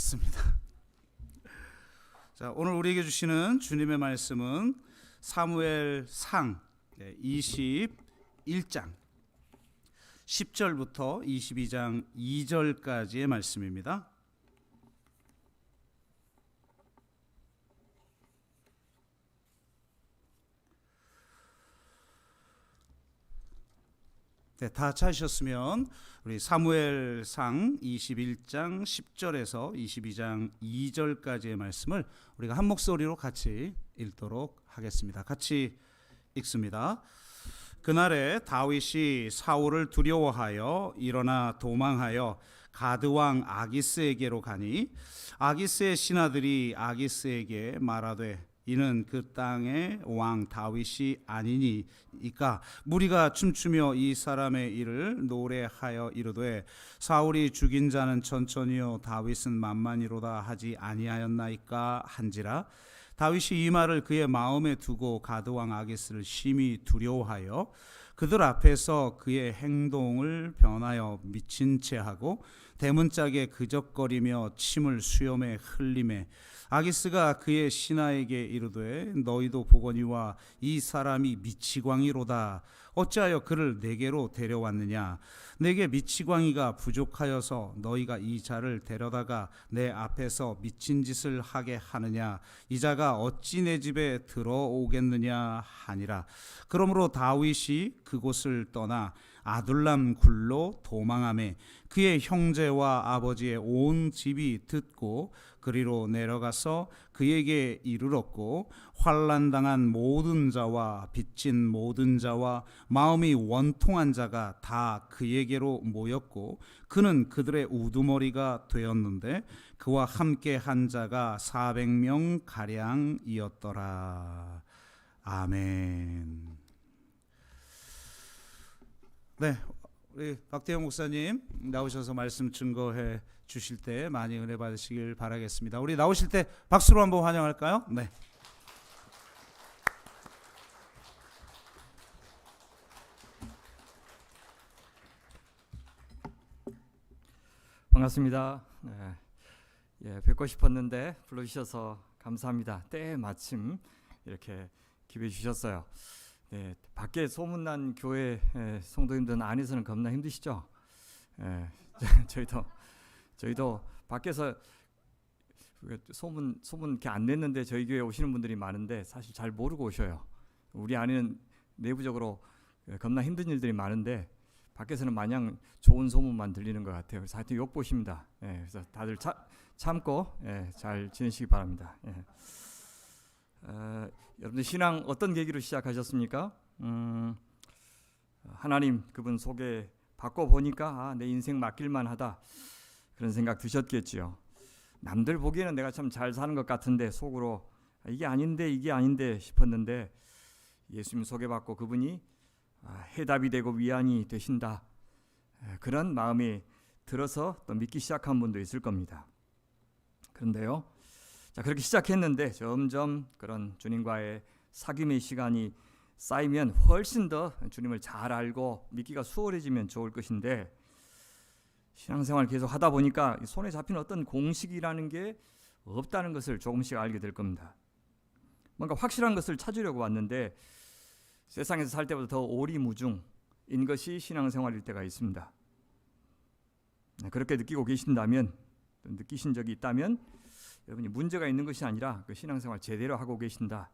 맞습니다. 자, 오늘 우리에게 주시는 주님의 말씀은 사무엘상 21장 10절부터 22장 2절까지의 말씀입니다. 네, 다 찾으셨으면 우리 사무엘상 21장 10절에서 22장 2절까지의 말씀을 우리가 한 목소리로 같이 읽도록 하겠습니다. 같이 읽습니다. 그날에 다윗이 사울을 두려워하여 일어나 도망하여 가드왕 아기스에게로 가니 아기스의 신하들이 아기스에게 말하되 이는 그 땅의 왕 다윗이 아니니이까 무리가 춤추며 이 사람의 일을 노래하여 이르되 사울이 죽인 자는 천천히요 다윗은 만만이로다 하지 아니하였나이까 한지라. 다윗이 이 말을 그의 마음에 두고 가드왕 아기스를 심히 두려워하여 그들 앞에서 그의 행동을 변하여 미친 채 하고 대문짝에 그적거리며 침을 수염에 흘리매 아기스가 그의 신하에게 이르되 너희도 보거니와 이 사람이 미치광이로다. 어찌하여 그를 내게로 데려왔느냐. 내게 미치광이가 부족하여서 너희가 이 자를 데려다가 내 앞에서 미친 짓을 하게 하느냐. 이 자가 어찌 내 집에 들어오겠느냐 하니라. 그러므로 다윗이 그곳을 떠나 아둘람 굴로 도망하매 그의 형제와 아버지의 온 집이 듣고 그리로 내려가서 그에게 이르렀고 환난당한 모든 자와 빚진 모든 자와 마음이 원통한 자가 다 그에게로 모였고 그는 그들의 우두머리가 되었는데 그와 함께 한 자가 400명 가량이었더라. 아멘. 네, 우리 박태영 목사님 나오셔서 말씀 증거해 주실 때 많이 은혜 받으시길 바라겠습니다. 우리 나오실 때 박수로 한번 환영할까요? 네. 반갑습니다. 뵙고 싶었는데 불러주셔서 감사합니다. 때에 마침 이렇게 기회 주셨어요. 네, 밖에 소문난 교회 성도님들은 안에서는 겁나 힘드시죠? 저희도 밖에서 소문 이렇게 안 냈는데 저희 교회 오시는 분들이 많은데 사실 잘 모르고 오셔요. 우리 안에는 내부적으로 겁나 힘든 일들이 많은데 밖에서는 마냥 좋은 소문만 들리는 것 같아요. 그래서 하여튼 욕보십니다. 그래서 다들 참고 잘 지내시기 바랍니다. 여러분들 신앙 어떤 계기로 시작하셨습니까? 하나님 그분 속에 바꿔보니까 내 인생 맡길만 하다 그런 생각 드셨겠지요. 남들 보기에는 내가 참 잘 사는 것 같은데 속으로 이게 아닌데 싶었는데 예수님 소개받고 그분이 해답이 되고 위안이 되신다 그런 마음이 들어서 또 믿기 시작한 분도 있을 겁니다. 그런데요, 자 그렇게 시작했는데 점점 그런 주님과의 사귐의 시간이 쌓이면 훨씬 더 주님을 잘 알고 믿기가 수월해지면 좋을 것인데 신앙생활 계속 하다 보니까 손에 잡힌 어떤 공식이라는 게 없다는 것을 조금씩 알게 될 겁니다. 뭔가 확실한 것을 찾으려고 왔는데 세상에서 살 때보다 더 오리무중인 것이 신앙생활일 때가 있습니다. 그렇게 느끼고 계신다면, 느끼신 적이 있다면 여러분이 문제가 있는 것이 아니라 그 신앙생활 제대로 하고 계신다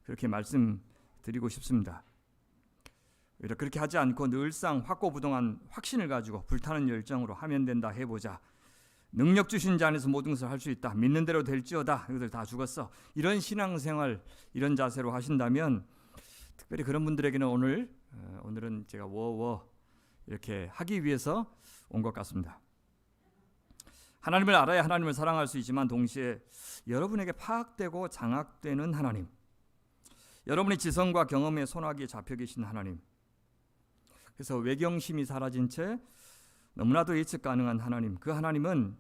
그렇게 말씀드리고 싶습니다. 오히려 그렇게 하지 않고 늘상 확고부동한 확신을 가지고 불타는 열정으로 하면 된다 해보자. 능력 주신 자 안에서 모든 것을 할 수 있다. 믿는 대로 될지어다. 이것들 다 죽었어. 이런 신앙생활, 이런 자세로 하신다면 특별히 그런 분들에게는 오늘은 제가 이렇게 하기 위해서 온 것 같습니다. 하나님을 알아야 하나님을 사랑할 수 있지만 동시에 여러분에게 파악되고 장악되는 하나님, 여러분의 지성과 경험의 손아귀에 잡혀 계신 하나님, 그래서 외경심이 사라진 채 너무나도 예측 가능한 하나님, 그 하나님은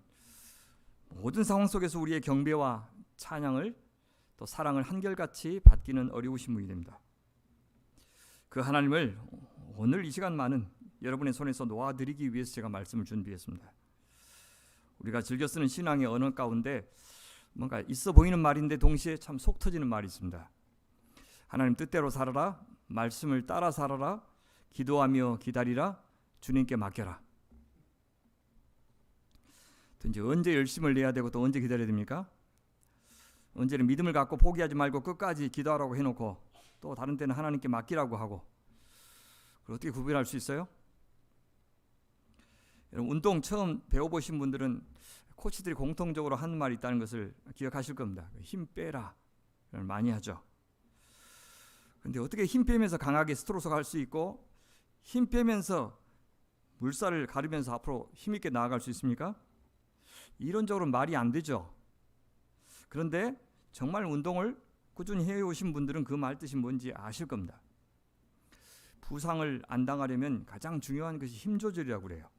모든 상황 속에서 우리의 경배와 찬양을 또 사랑을 한결같이 받기는 어려우신 분이 됩니다. 그 하나님을 오늘 이 시간만은 여러분의 손에서 놓아드리기 위해서 제가 말씀을 준비했습니다. 우리가 즐겨 쓰는 신앙의 언어 가운데 뭔가 있어 보이는 말인데 동시에 참 속 터지는 말이 있습니다. 하나님 뜻대로 살아라, 말씀을 따라 살아라, 기도하며 기다리라, 주님께 맡겨라. 이제 언제 열심을 내야 되고 또 언제 기다려야 됩니까? 언제는 믿음을 갖고 포기하지 말고 끝까지 기도하라고 해놓고 또 다른 때는 하나님께 맡기라고 하고, 그걸 어떻게 구별할 수 있어요? 여러분, 운동 처음 배워보신 분들은 코치들이 공통적으로 하는 말이 있다는 것을 기억하실 겁니다. 힘 빼라 많이 하죠. 근데 어떻게 힘 빼면서 강하게 스트로크가 할 수 있고 힘 빼면서 물살을 가르면서 앞으로 힘있게 나아갈 수 있습니까? 이론적으로 말이 안 되죠. 그런데 정말 운동을 꾸준히 해오신 분들은 그 말 뜻이 뭔지 아실 겁니다. 부상을 안 당하려면 가장 중요한 것이 힘 조절이라고 그래요.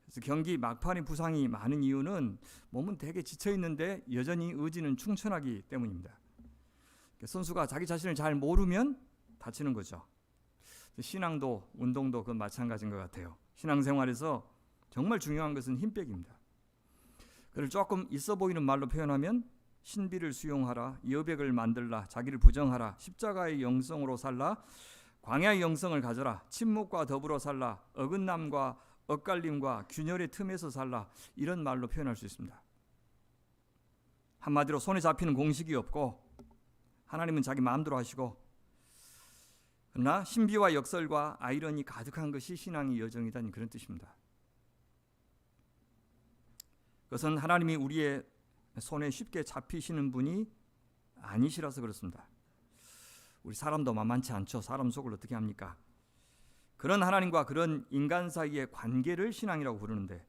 그래서 경기 막판에 부상이 많은 이유는 몸은 되게 지쳐 있는데 여전히 의지는 충천하기 때문입니다. 선수가 자기 자신을 잘 모르면 다치는 거죠. 신앙도 운동도 그 마찬가지인 것 같아요. 신앙생활에서 정말 중요한 것은 힘 빼기입니다. 그걸 조금 있어 보이는 말로 표현하면 신비를 수용하라, 여백을 만들라, 자기를 부정하라, 십자가의 영성으로 살라, 광야의 영성을 가져라, 침묵과 더불어 살라, 어긋남과 엇갈림과 균열의 틈에서 살라, 이런 말로 표현할 수 있습니다. 한마디로 손에 잡히는 공식이 없고 하나님은 자기 마음대로 하시고, 그러나 신비와 역설과 아이러니 가득한 것이 신앙의 여정이라는 그런 뜻입니다. 그것은 하나님이 우리의 손에 쉽게 잡히시는 분이 아니시라서 그렇습니다. 우리 사람도 만만치 않죠. 사람 속을 어떻게 합니까? 그런 하나님과 그런 인간 사이의 관계를 신앙이라고 부르는데,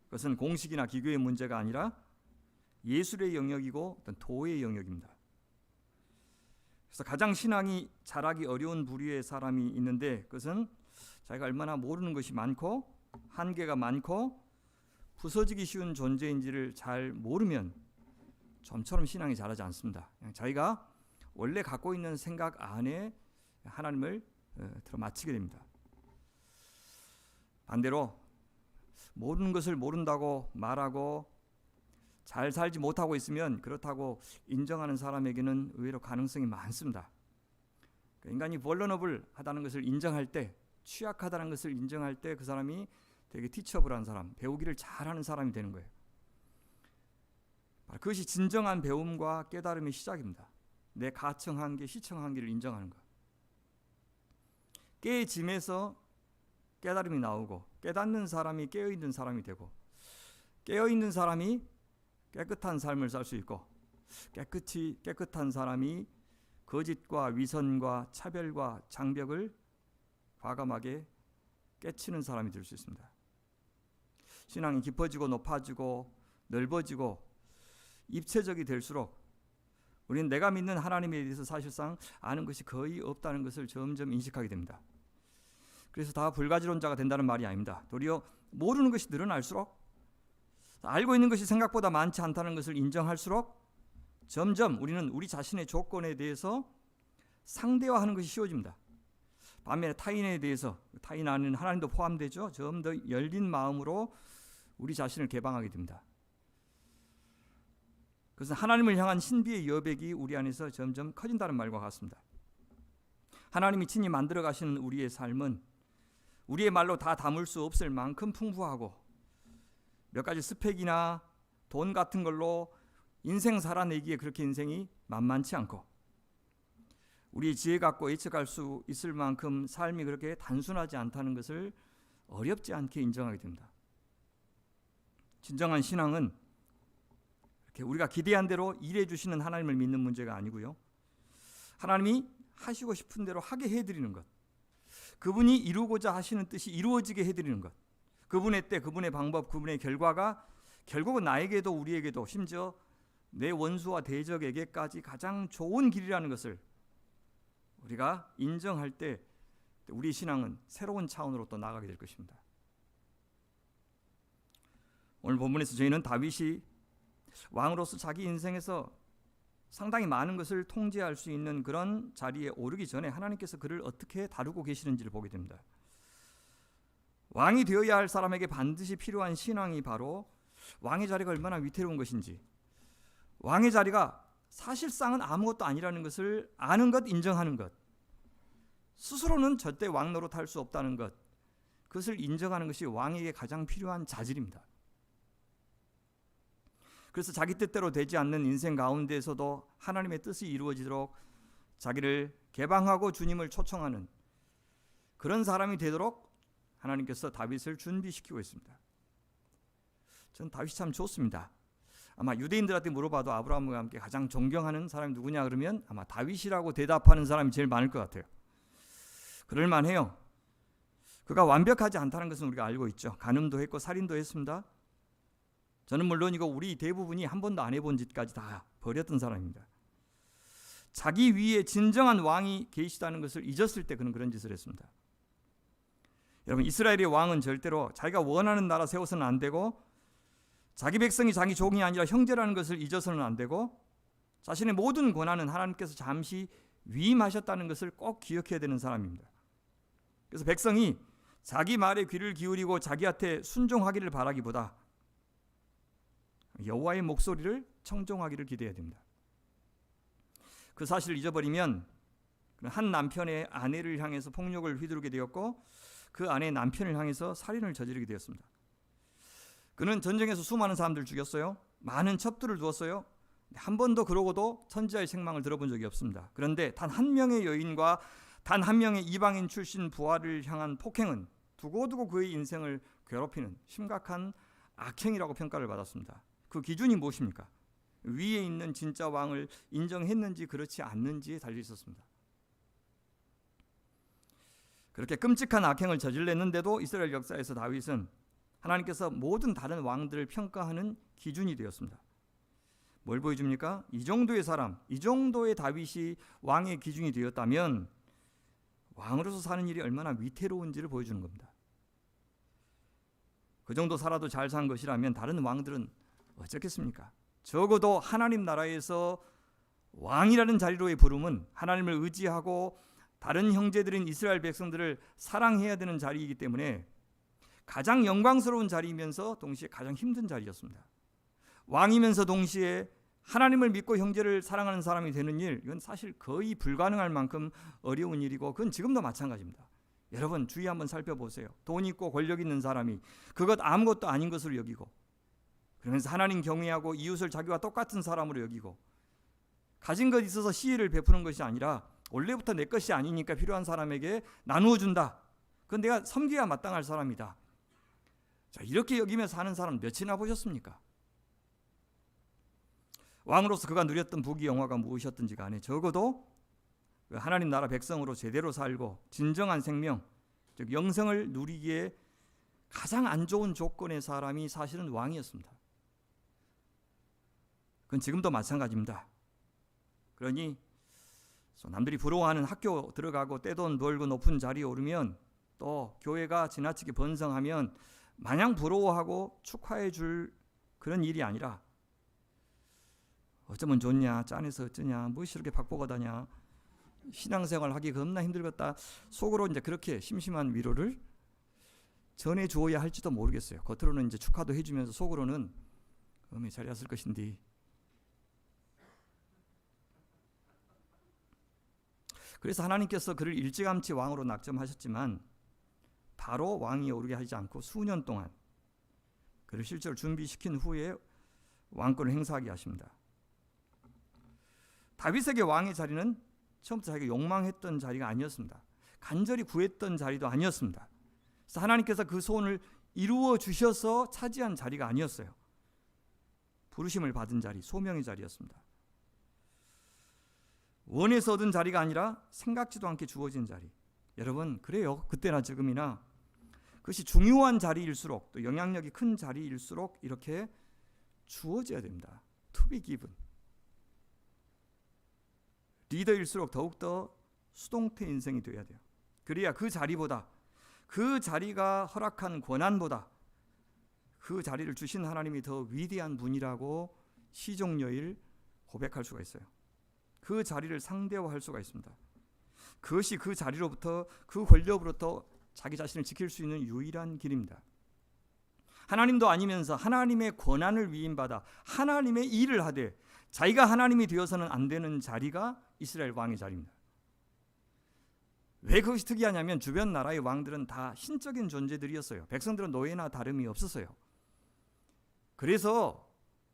그것은 공식이나 기교의 문제가 아니라 예술의 영역이고 어떤 도의 영역입니다. 그래서 가장 신앙이 자라기 어려운 부류의 사람이 있는데, 그것은 자기가 얼마나 모르는 것이 많고 한계가 많고 부서지기 쉬운 존재인지를 잘 모르면 좀처럼 신앙이 자라지 않습니다. 그냥 자기가 원래 갖고 있는 생각 안에 하나님을 들어맞히게 됩니다. 반대로 모르는 것을 모른다고 말하고 잘 살지 못하고 있으면 그렇다고 인정하는 사람에게는 의외로 가능성이 많습니다. 인간이 벌러너블하다는 것을 인정할 때, 취약하다는 것을 인정할 때 그 사람이 되게 티처블한 사람, 배우기를 잘하는 사람이 되는 거예요. 그것이 진정한 배움과 깨달음의 시작입니다. 내 가청 한계, 시청 한계를 인정하는 것. 깨짐에서 깨달음이 나오고, 깨닫는 사람이 깨어있는 사람이 되고, 깨어있는 사람이 깨끗한 삶을 살 수 있고, 깨끗한 사람이 거짓과 위선과 차별과 장벽을 과감하게 깨치는 사람이 될 수 있습니다. 신앙이 깊어지고 높아지고 넓어지고 입체적이 될수록 우리는 내가 믿는 하나님에 대해서 사실상 아는 것이 거의 없다는 것을 점점 인식하게 됩니다. 그래서 다 불가지론자가 된다는 말이 아닙니다. 도리어 모르는 것이 늘어날수록, 알고 있는 것이 생각보다 많지 않다는 것을 인정할수록 점점 우리는 우리 자신의 조건에 대해서 상대화하는 것이 쉬워집니다. 반면에 타인에 대해서, 타인 안에는 하나님도 포함되죠. 좀 더 열린 마음으로 우리 자신을 개방하게 됩니다. 그래서 하나님을 향한 신비의 여백이 우리 안에서 점점 커진다는 말과 같습니다. 하나님이 친히 만들어 가시는 우리의 삶은 우리의 말로 다 담을 수 없을 만큼 풍부하고, 몇 가지 스펙이나 돈 같은 걸로 인생 살아내기에 그렇게 인생이 만만치 않고, 우리의 지혜 갖고 예측할 수 있을 만큼 삶이 그렇게 단순하지 않다는 것을 어렵지 않게 인정하게 됩니다. 진정한 신앙은 이렇게 우리가 기대한 대로 일해 주시는 하나님을 믿는 문제가 아니고요, 하나님이 하시고 싶은 대로 하게 해드리는 것, 그분이 이루고자 하시는 뜻이 이루어지게 해드리는 것, 그분의 때, 그분의 방법, 그분의 결과가 결국은 나에게도 우리에게도 심지어 내 원수와 대적에게까지 가장 좋은 길이라는 것을 우리가 인정할 때 우리 신앙은 새로운 차원으로 또 나아가게 될 것입니다. 오늘 본문에서 저희는 다윗이 왕으로서 자기 인생에서 상당히 많은 것을 통제할 수 있는 그런 자리에 오르기 전에 하나님께서 그를 어떻게 다루고 계시는지를 보게 됩니다. 왕이 되어야 할 사람에게 반드시 필요한 신앙이 바로 왕의 자리가 얼마나 위태로운 것인지, 왕의 자리가 사실상은 아무것도 아니라는 것을 아는 것, 인정하는 것, 스스로는 절대 왕 노릇할 수 없다는 것, 그것을 인정하는 것이 왕에게 가장 필요한 자질입니다. 그래서 자기 뜻대로 되지 않는 인생 가운데에서도 하나님의 뜻이 이루어지도록 자기를 개방하고 주님을 초청하는 그런 사람이 되도록 하나님께서 다윗을 준비시키고 있습니다. 전 다윗이 참 좋습니다. 아마 유대인들한테 물어봐도 아브라함과 함께 가장 존경하는 사람이 누구냐 그러면 아마 다윗이라고 대답하는 사람이 제일 많을 것 같아요. 그럴만해요. 그가 완벽하지 않다는 것은 우리가 알고 있죠. 간음도 했고 살인도 했습니다. 저는 물론이고 우리 대부분이 한 번도 안 해본 짓까지 다 벌였던 사람입니다. 자기 위에 진정한 왕이 계시다는 것을 잊었을 때 그는 그런 짓을 했습니다. 여러분, 이스라엘의 왕은 절대로 자기가 원하는 나라 세워서는 안 되고, 자기 백성이 자기 종이 아니라 형제라는 것을 잊어서는 안 되고, 자신의 모든 권한은 하나님께서 잠시 위임하셨다는 것을 꼭 기억해야 되는 사람입니다. 그래서 백성이 자기 말에 귀를 기울이고 자기한테 순종하기를 바라기보다 여호와의 목소리를 청종하기를 기대해야 됩니다. 그 사실을 잊어버리면 한 남편의 아내를 향해서 폭력을 휘두르게 되었고, 그 아내 남편을 향해서 살인을 저지르게 되었습니다. 그는 전쟁에서 수많은 사람들을 죽였어요. 많은 첩들을 두었어요. 한 번도 그러고도 천지자의 책망을 들어본 적이 없습니다. 그런데 단 한 명의 여인과 단 한 명의 이방인 출신 부하를 향한 폭행은 두고두고 그의 인생을 괴롭히는 심각한 악행이라고 평가를 받았습니다. 그 기준이 무엇입니까? 위에 있는 진짜 왕을 인정했는지 그렇지 않는지에 달려 있었습니다. 그렇게 끔찍한 악행을 저질렀는데도 이스라엘 역사에서 다윗은 하나님께서 모든 다른 왕들을 평가하는 기준이 되었습니다. 뭘 보여줍니까? 이 정도의 사람, 이 정도의 다윗이 왕의 기준이 되었다면 왕으로서 사는 일이 얼마나 위태로운지를 보여주는 겁니다. 그 정도 살아도 잘 산 것이라면 다른 왕들은 어쩌겠습니까? 적어도 하나님 나라에서 왕이라는 자리로의 부름은 하나님을 의지하고 다른 형제들인 이스라엘 백성들을 사랑해야 되는 자리이기 때문에 가장 영광스러운 자리이면서 동시에 가장 힘든 자리였습니다. 왕이면서 동시에 하나님을 믿고 형제를 사랑하는 사람이 되는 일, 이건 사실 거의 불가능할 만큼 어려운 일이고, 그건 지금도 마찬가지입니다. 여러분, 주위 한번 살펴보세요. 돈 있고 권력 있는 사람이 그것 아무것도 아닌 것으로 여기고, 그러면서 하나님 경외하고 이웃을 자기와 똑같은 사람으로 여기고, 가진 것 있어서 시혜를 베푸는 것이 아니라 원래부터 내 것이 아니니까 필요한 사람에게 나누어 준다. 그건 내가 섬겨야 마땅할 사람이다. 자, 이렇게 여기며 사는 사람 몇이나 보셨습니까? 왕으로서 그가 누렸던 부귀 영화가 무엇이었든지 간에 적어도 하나님 나라 백성으로 제대로 살고 진정한 생명, 즉 영생을 누리기에 가장 안 좋은 조건의 사람이 사실은 왕이었습니다. 그건 지금도 마찬가지입니다. 그러니 남들이 부러워하는 학교 들어가고 떼돈 벌고 높은 자리에 오르면, 또 교회가 지나치게 번성하면 마냥 부러워하고 축하해 줄 그런 일이 아니라, 어쩌면 좋냐, 짠해서 어쩌냐, 무엇이 이렇게 박복하다냐, 신앙생활 하기 겁나 힘들겠다, 속으로 이제 그렇게 심심한 위로를 전해 주어야 할지도 모르겠어요. 겉으로는 이제 축하도 해주면서 속으로는 잘 왔을 것인데. 그래서 하나님께서 그를 일찌감치 왕으로 낙점하셨지만 바로 왕위에 오르게 하지 않고 수년 동안 그를 실제로 준비시킨 후에 왕권을 행사하게 하십니다. 다윗에게 왕의 자리는 처음부터 자기가 욕망했던 자리가 아니었습니다. 간절히 구했던 자리도 아니었습니다. 그래서 하나님께서 그 소원을 이루어 주셔서 차지한 자리가 아니었어요. 부르심을 받은 자리, 소명의 자리였습니다. 원해서 얻은 자리가 아니라 생각지도 않게 주어진 자리. 여러분, 그래요. 그때나 지금이나 그것이 중요한 자리일수록, 또 영향력이 큰 자리일수록 이렇게 주어져야 됩니다. To be given. 리더일수록 더욱더 수동태 인생이 되어야 돼요. 그래야 그 자리보다, 그 자리가 허락한 권한보다 그 자리를 주신 하나님이 더 위대한 분이라고 시종여일 고백할 수가 있어요. 그 자리를 상대화할 수가 있습니다. 그것이 그 자리로부터, 그 권력으로부터 자기 자신을 지킬 수 있는 유일한 길입니다. 하나님도 아니면서 하나님의 권한을 위임받아 하나님의 일을 하되 자기가 하나님이 되어서는 안 되는 자리가 이스라엘 왕의 자리입니다. 왜 그것이 특이하냐면 주변 나라의 왕들은 다 신적인 존재들이었어요. 백성들은 노예나 다름이 없었어요. 그래서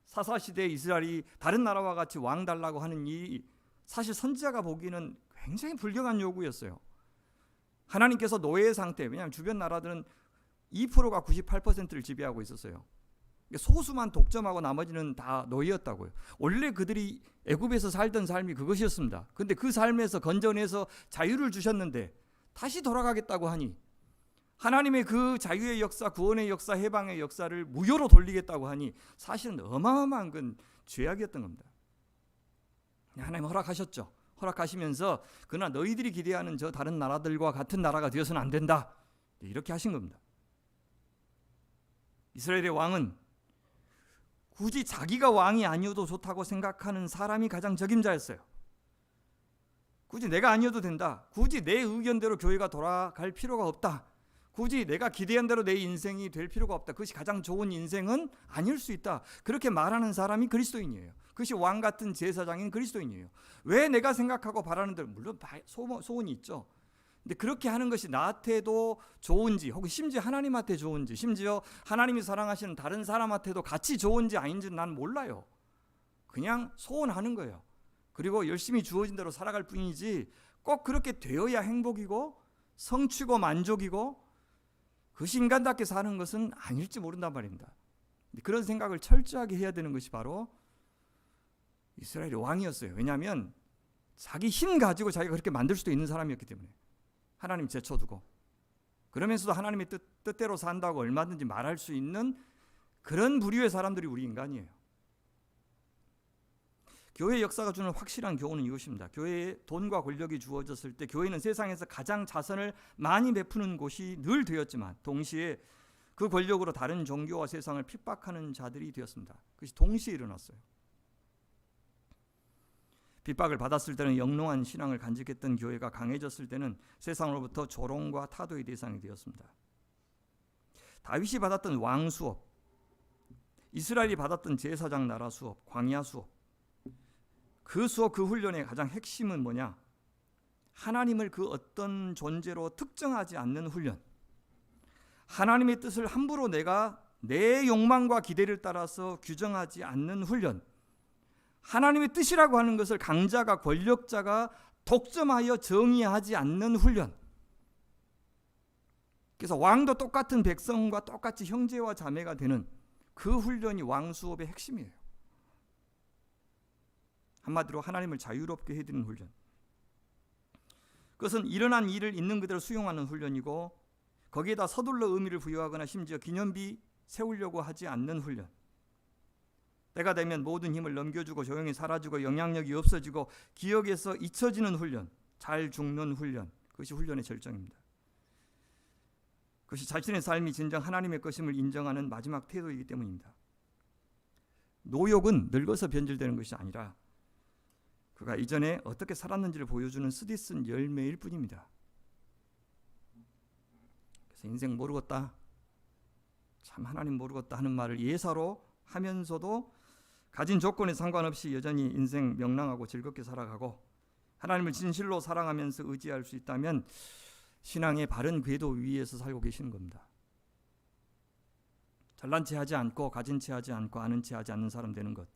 사사시대 이스라엘이 다른 나라와 같이 왕 달라고 하는 이 사실 선지자가 보기에는 굉장히 불경한 요구였어요. 하나님께서 노예 상태, 왜냐하면 주변 나라들은 2%가 98%를 지배하고 있었어요. 소수만 독점하고 나머지는 다 노예였다고요. 원래 그들이 애굽에서 살던 삶이 그것이었습니다. 그런데 그 삶에서 건져내서 자유를 주셨는데 다시 돌아가겠다고 하니 하나님의 그 자유의 역사, 구원의 역사, 해방의 역사를 무효로 돌리겠다고 하니 사실은 어마어마한 건 죄악이었던 겁니다. 하나님 허락하셨죠. 허락하시면서 그러나 너희들이 기대하는 저 다른 나라들과 같은 나라가 되어서는 안 된다. 이렇게 하신 겁니다. 이스라엘의 왕은 굳이 자기가 왕이 아니어도 좋다고 생각하는 사람이 가장 적임자였어요. 굳이 내가 아니어도 된다. 굳이 내 의견대로 교회가 돌아갈 필요가 없다. 굳이 내가 기대한 대로 내 인생이 될 필요가 없다. 그것이 가장 좋은 인생은 아닐 수 있다. 그렇게 말하는 사람이 그리스도인이에요. 그것이 왕 같은 제사장인 그리스도인이에요. 왜 내가 생각하고 바라는 대로, 물론 소원이 있죠. 근데 그렇게 하는 것이 나한테도 좋은지, 혹은 심지어 하나님한테 좋은지, 심지어 하나님이 사랑하시는 다른 사람한테도 같이 좋은지 아닌지는 난 몰라요. 그냥 소원하는 거예요. 그리고 열심히 주어진 대로 살아갈 뿐이지 꼭 그렇게 되어야 행복이고 성취고 만족이고 그것이 인간답게 사는 것은 아닐지 모른단 말입니다. 그런 생각을 철저하게 해야 되는 것이 바로 이스라엘의 왕이었어요. 왜냐하면 자기 힘 가지고 자기가 그렇게 만들 수도 있는 사람이었기 때문에 하나님 제쳐두고 그러면서도 하나님의 뜻대로 산다고 얼마든지 말할 수 있는 그런 부류의 사람들이 우리 인간이에요. 교회 역사가 주는 확실한 교훈은 이것입니다. 교회에 돈과 권력이 주어졌을 때 교회는 세상에서 가장 자선을 많이 베푸는 곳이 늘 되었지만 동시에 그 권력으로 다른 종교와 세상을 핍박하는 자들이 되었습니다. 그것이 동시에 일어났어요. 핍박을 받았을 때는 영롱한 신앙을 간직했던 교회가 강해졌을 때는 세상으로부터 조롱과 타도의 대상이 되었습니다. 다윗이 받았던 왕 수업, 이스라엘이 받았던 제사장 나라 수업, 광야 수업, 그 수업, 그 훈련의 가장 핵심은 뭐냐? 하나님을 그 어떤 존재로 특정하지 않는 훈련. 하나님의 뜻을 함부로 내가 내 욕망과 기대를 따라서 규정하지 않는 훈련. 하나님의 뜻이라고 하는 것을 강자가, 권력자가 독점하여 정의하지 않는 훈련. 그래서 왕도 똑같은 백성과 똑같이 형제와 자매가 되는 그 훈련이 왕 수업의 핵심이에요. 한마디로 하나님을 자유롭게 해드리는 훈련. 그것은 일어난 일을 있는 그대로 수용하는 훈련이고 거기에다 서둘러 의미를 부여하거나 심지어 기념비 세우려고 하지 않는 훈련. 때가 되면 모든 힘을 넘겨주고 조용히 사라지고 영향력이 없어지고 기억에서 잊혀지는 훈련. 잘 죽는 훈련. 그것이 훈련의 절정입니다. 그것이 자신의 삶이 진정 하나님의 것임을 인정하는 마지막 태도이기 때문입니다. 노욕은 늙어서 변질되는 것이 아니라 그가 이전에 어떻게 살았는지를 보여주는 쓰디쓴 열매일 뿐입니다. 그래서 인생 모르겠다, 참 하나님 모르겠다 하는 말을 예사로 하면서도 가진 조건에 상관없이 여전히 인생 명랑하고 즐겁게 살아가고 하나님을 진실로 사랑하면서 의지할 수 있다면 신앙의 바른 궤도 위에서 살고 계시는 겁니다. 잘난 체 하지 않고 가진 체 하지 않고 아는 체 하지 않는 사람 되는 것,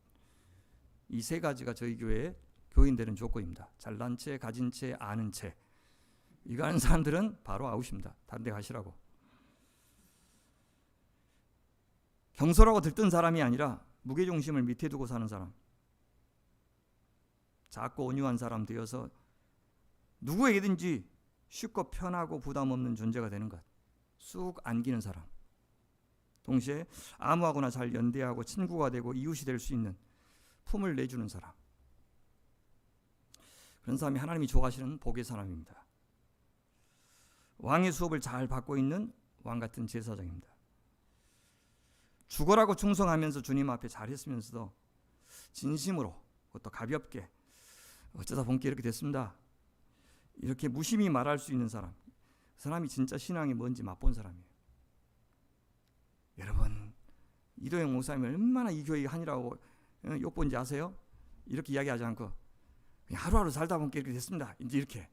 이 세 가지가 저희 교회의 교인 되는 조건입니다. 잘난 체, 가진 체, 아는 체. 이거 하는 사람들은 바로 아웃입니다. 다른 데 가시라고. 경솔하고 들뜬 사람이 아니라 무게중심을 밑에 두고 사는 사람, 작고 온유한 사람 되어서 누구에게든지 쉽고 편하고 부담 없는 존재가 되는 것, 쑥 안기는 사람, 동시에 아무하고나 잘 연대하고 친구가 되고 이웃이 될 수 있는 품을 내주는 사람, 그런 사람이 하나님이 좋아하시는 복의 사람입니다. 왕의 수업을 잘 받고 있는 왕같은 제사장입니다. 죽어라고 충성하면서 주님 앞에 잘했으면서도 진심으로, 그것도 가볍게, 어쩌다 본게 이렇게 됐습니다, 이렇게 무심히 말할 수 있는 사람, 그 사람이 진짜 신앙이 뭔지 맛본 사람이에요. 여러분, 이도영 목사님이 얼마나 이 교회 한이라고 욕본지 아세요? 이렇게 이야기하지 않고 그냥 하루하루 살다 보니까 이렇게 됐습니다. 이제 이렇게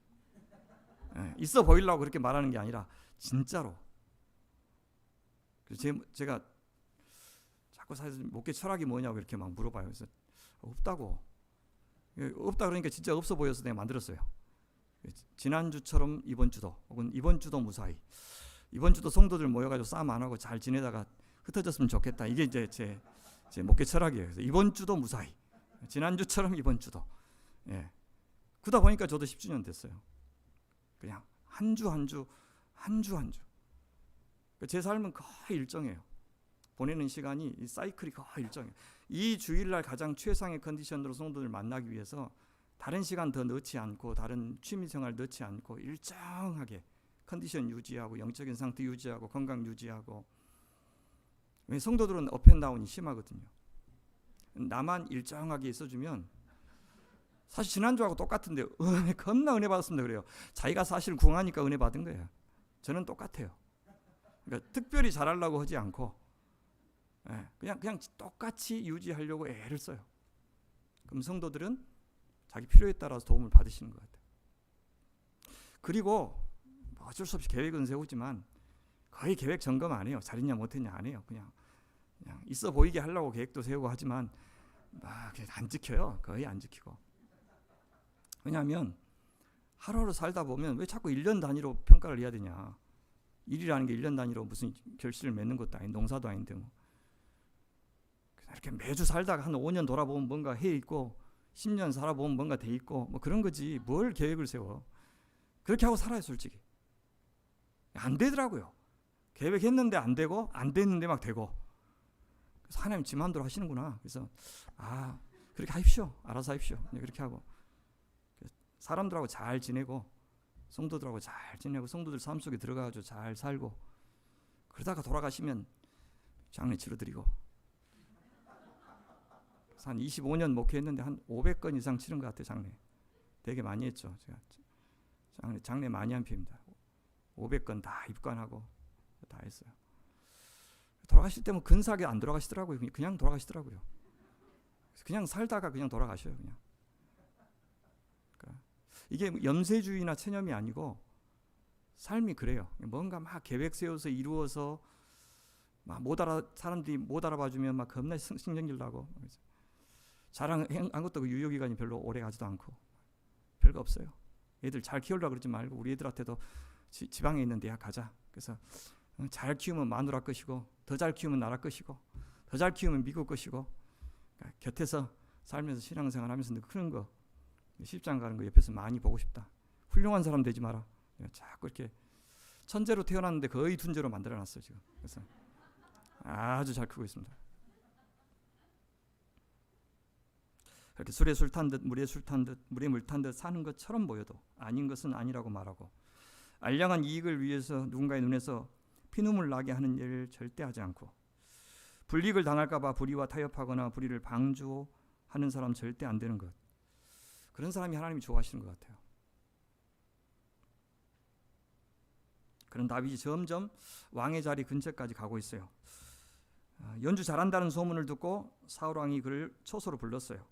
있어 보이려고 그렇게 말하는 게 아니라 진짜로. 그래서 제가 자꾸 사실 목회 철학이 뭐냐고 이렇게 막 물어봐요. 그래서 없다고. 없다 그러니까 진짜 없어 보여서 내가 만들었어요. 지난주처럼 이번 주도, 혹은 이번 주도 무사히, 이번 주도 성도들 모여가지고 싸움 안 하고 잘 지내다가 흩어졌으면 좋겠다. 이게 이제 제 목회 철학이에요. 그래서 이번 주도 무사히, 지난주처럼 이번 주도. 예. 그러다 보니까 저도 10주년 됐어요. 그냥 한 주 한 주. 제 삶은 거의 일정해요. 보내는 시간이, 이 사이클이 거의 일정해요. 이 주일날 가장 최상의 컨디션으로 성도들 만나기 위해서 다른 시간 더 넣지 않고, 다른 취미생활 넣지 않고 일정하게 컨디션 유지하고, 영적인 상태 유지하고, 건강 유지하고. 왜 성도들은 업앤다운이 심하거든요. 나만 일정하게 있어주면, 사실 지난주하고 똑같은데 겁나 은혜 받았습니다 그래요. 자기가 사실 궁하니까 은혜 받은 거예요. 저는 똑같아요. 그러니까 특별히 잘하려고 하지 않고 그냥 똑같이 유지하려고 애를 써요. 그럼 성도들은 자기 필요에 따라서 도움을 받으시는 것 같아요. 그리고 어쩔 수 없이 계획은 세우지만 거의 계획 점검 안 해요. 잘했냐 못했냐 안 해요. 그냥 있어 보이게 하려고 계획도 세우고 하지만 막 안 지켜요. 거의 안 지키고. 왜냐하면 하루하루 살다 보면 왜 자꾸 1년 단위로 평가를 해야 되냐. 일이라는 게 1년 단위로 무슨 결실을 맺는 것도 아닌, 농사도 아닌데 뭐. 이렇게 매주 살다가 한 5년 돌아보면 뭔가 해 있고, 10년 살아보면 뭔가 돼 있고, 뭐 그런 거지. 뭘 계획을 세워. 그렇게 하고 살아요, 솔직히. 안 되더라고요. 계획했는데 안 되고, 안 됐는데 막 되고. 그래서 하나님 지 마음대로 하시는구나. 그래서 그렇게 하십시오. 알아서 하십시오. 그렇게 하고 사람들하고 잘 지내고, 성도들하고 잘 지내고, 성도들 삶 속에 들어가가지고 잘 살고, 그러다가 돌아가시면 장례 치러드리고. 한 25년 목회했는데 한 500건 이상 치른 것 같아요. 장례 되게 많이 했죠. 제가 장례 많이 한 편입니다. 500건 다 입관하고 다 했어요. 돌아가실 때 뭐 근사하게 안 돌아가시더라고요. 그냥 돌아가시더라고요. 그냥 살다가 그냥 돌아가셔요. 그냥. 그러니까 이게 염세주의나 체념이 아니고 삶이 그래요. 뭔가 막 계획 세워서 이루어서 막 사람들이 못 알아봐주면 막 겁나 신경질 나고, 자랑한 것도 그 유효기간이 별로 오래 가지도 않고, 별거 없어요. 애들 잘 키우려고 그러지 말고 우리 애들한테도 지방에 있는 대학 가자. 그래서 잘 키우면 마누라 것이고, 더 잘 키우면 나라 것이고, 더 잘 키우면 미국 것이고, 그러니까 곁에서 살면서 신앙생활 하면서 크는 거, 시집장 가는 거 옆에서 많이 보고 싶다. 훌륭한 사람 되지 마라. 자꾸 이렇게 천재로 태어났는데 거의 둔재로 만들어놨어요 지금. 그래서 아주 잘 크고 있습니다. 이렇게 술에 술 탄 듯 물에 물 탄 듯 사는 것처럼 보여도 아닌 것은 아니라고 말하고, 알량한 이익을 위해서 누군가의 눈에서 피눈물 나게 하는 일을 절대 하지 않고, 불이익을 당할까 봐 불의와 타협하거나 불의를 방조하는 사람 절대 안 되는 것. 그런 사람이 하나님이 좋아하시는 것 같아요. 그런 다윗이 점점 왕의 자리 근처까지 가고 있어요. 연주 잘한다는 소문을 듣고 사울 왕이 그를 초소로 불렀어요.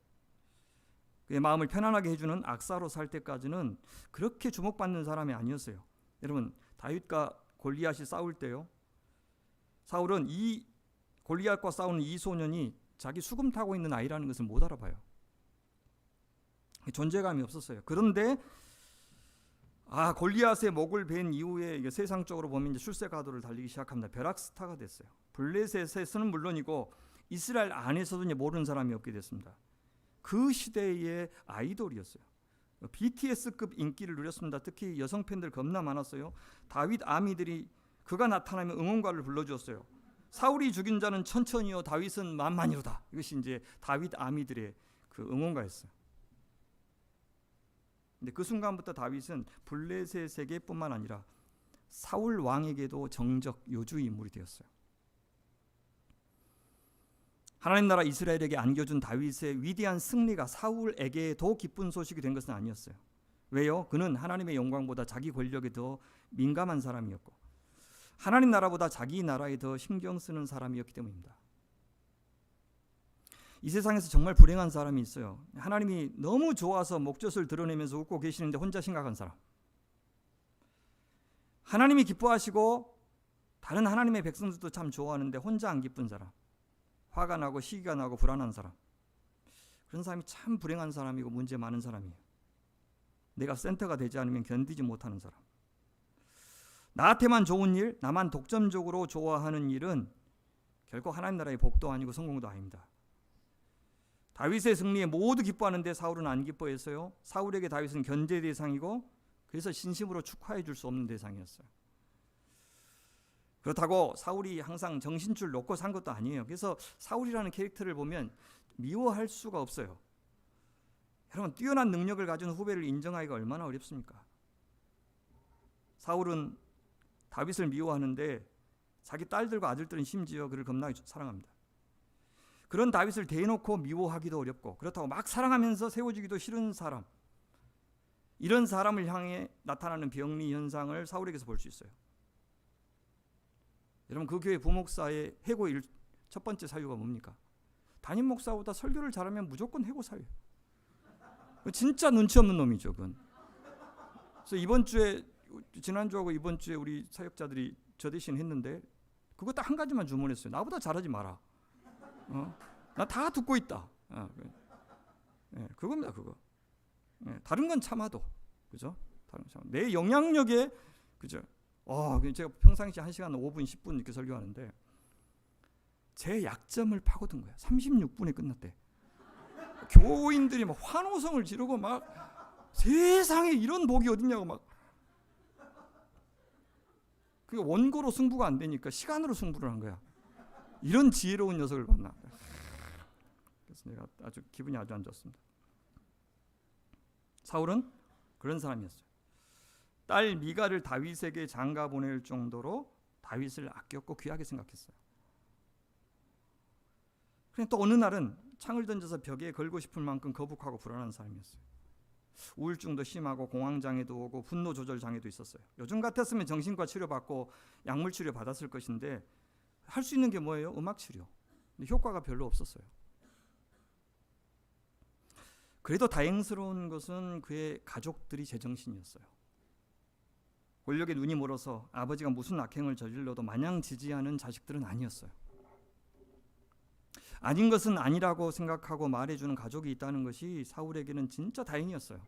그의 마음을 편안하게 해주는 악사로 살 때까지는 그렇게 주목받는 사람이 아니었어요. 여러분, 다윗과 골리앗이 싸울 때요, 사울은 이 골리앗과 싸우는 이 소년이 자기 수금 타고 있는 아이라는 것을 못 알아봐요. 존재감이 없었어요. 그런데 골리앗의 목을 벤 이후에 이게 세상적으로 보면 이제 출세가도를 달리기 시작합니다. 벼락스타가 됐어요. 블레셋에서는 물론이고 이스라엘 안에서도 이제 모르는 사람이 없게 됐습니다. 그 시대의 아이돌이었어요. BTS급 인기를 누렸습니다. 특히 여성 팬들 겁나 많았어요. 다윗 아미들이 그가 나타나면 응원가를 불러주었어요. 사울이 죽인 자는 천천히요, 다윗은 만만이로다. 이것이 이제 다윗 아미들의 그 응원가였어요. 근데 그 순간부터 다윗은 블레셋에게뿐만 아니라 사울 왕에게도 정적 요주 인물이 되었어요. 하나님 나라 이스라엘에게 안겨준 다윗의 위대한 승리가 사울에게도 기쁜 소식이 된 것은 아니었어요. 왜요? 그는 하나님의 영광보다 자기 권력에 더 민감한 사람이었고, 하나님 나라보다 자기 나라에 더 신경 쓰는 사람이었기 때문입니다. 이 세상에서 정말 불행한 사람이 있어요. 하나님이 너무 좋아서 목젖을 드러내면서 웃고 계시는데 혼자 심각한 사람. 하나님이 기뻐하시고 다른 하나님의 백성들도 참 좋아하는데 혼자 안 기쁜 사람. 화가 나고 시기가 나고 불안한 사람. 그런 사람이 참 불행한 사람이고 문제 많은 사람이에요. 내가 센터가 되지 않으면 견디지 못하는 사람. 나한테만 좋은 일, 나만 독점적으로 좋아하는 일은 결코 하나님 나라의 복도 아니고 성공도 아닙니다. 다윗의 승리에 모두 기뻐하는데 사울은 안 기뻐했어요. 사울에게 다윗은 견제 대상이고 그래서 진심으로 축하해 줄 수 없는 대상이었어요. 그렇다고 사울이 항상 정신줄 놓고 산 것도 아니에요. 그래서 사울이라는 캐릭터를 보면 미워할 수가 없어요. 여러분, 뛰어난 능력을 가진 후배를 인정하기가 얼마나 어렵습니까? 사울은 다윗을 미워하는데 자기 딸들과 아들들은 심지어 그를 겁나게 사랑합니다. 그런 다윗을 대놓고 미워하기도 어렵고 그렇다고 막 사랑하면서 세워주기도 싫은 사람, 이런 사람을 향해 나타나는 병리 현상을 사울에게서 볼 수 있어요. 여러분, 그 교회 부목사의 해고 첫 번째 사유가 뭡니까? 담임 목사보다 설교를 잘하면 무조건 해고 사유. 진짜 눈치 없는 놈이죠, 그건. 그래서 지난주하고 이번 주에 우리 사역자들이 저 대신 했는데 그거 딱 한 가지만 주문했어요. 나보다 잘하지 마라. 나 다 듣고 있다. 그겁니다, 그거. 다른 건 참아도, 그죠? 다른 건 참아도. 내 영향력에, 그죠? 제가 평상시 1시간 5분, 10분 이렇게 설교하는데 제 약점을 파고든 거야. 36분에 끝났대. 교인들이 막 환호성을 지르고 막 세상에 이런 복이 어딨냐고 막. 그게 원고로 승부가 안 되니까 시간으로 승부를 한 거야. 이런 지혜로운 녀석을 만나. 그래서 내가 기분이 아주 안 좋습니다. 사울은 그런 사람이었어요. 딸 미가를 다윗에게 장가 보낼 정도로 다윗을 아꼈고 귀하게 생각했어요. 그런데 또 어느 날은 창을 던져서 벽에 걸고 싶을 만큼 거북하고 불안한 사람이었어요. 우울증도 심하고 공황장애도 오고 분노 조절 장애도 있었어요. 요즘 같았으면 정신과 치료받고 약물 치료 받았을 것인데 할 수 있는 게 뭐예요? 음악 치료. 근데 효과가 별로 없었어요. 그래도 다행스러운 것은 그의 가족들이 제정신이었어요. 권력에 눈이 멀어서 아버지가 무슨 악행을 저질러도 마냥 지지하는 자식들은 아니었어요. 아닌 것은 아니라고 생각하고 말해주는 가족이 있다는 것이 사울에게는 진짜 다행이었어요.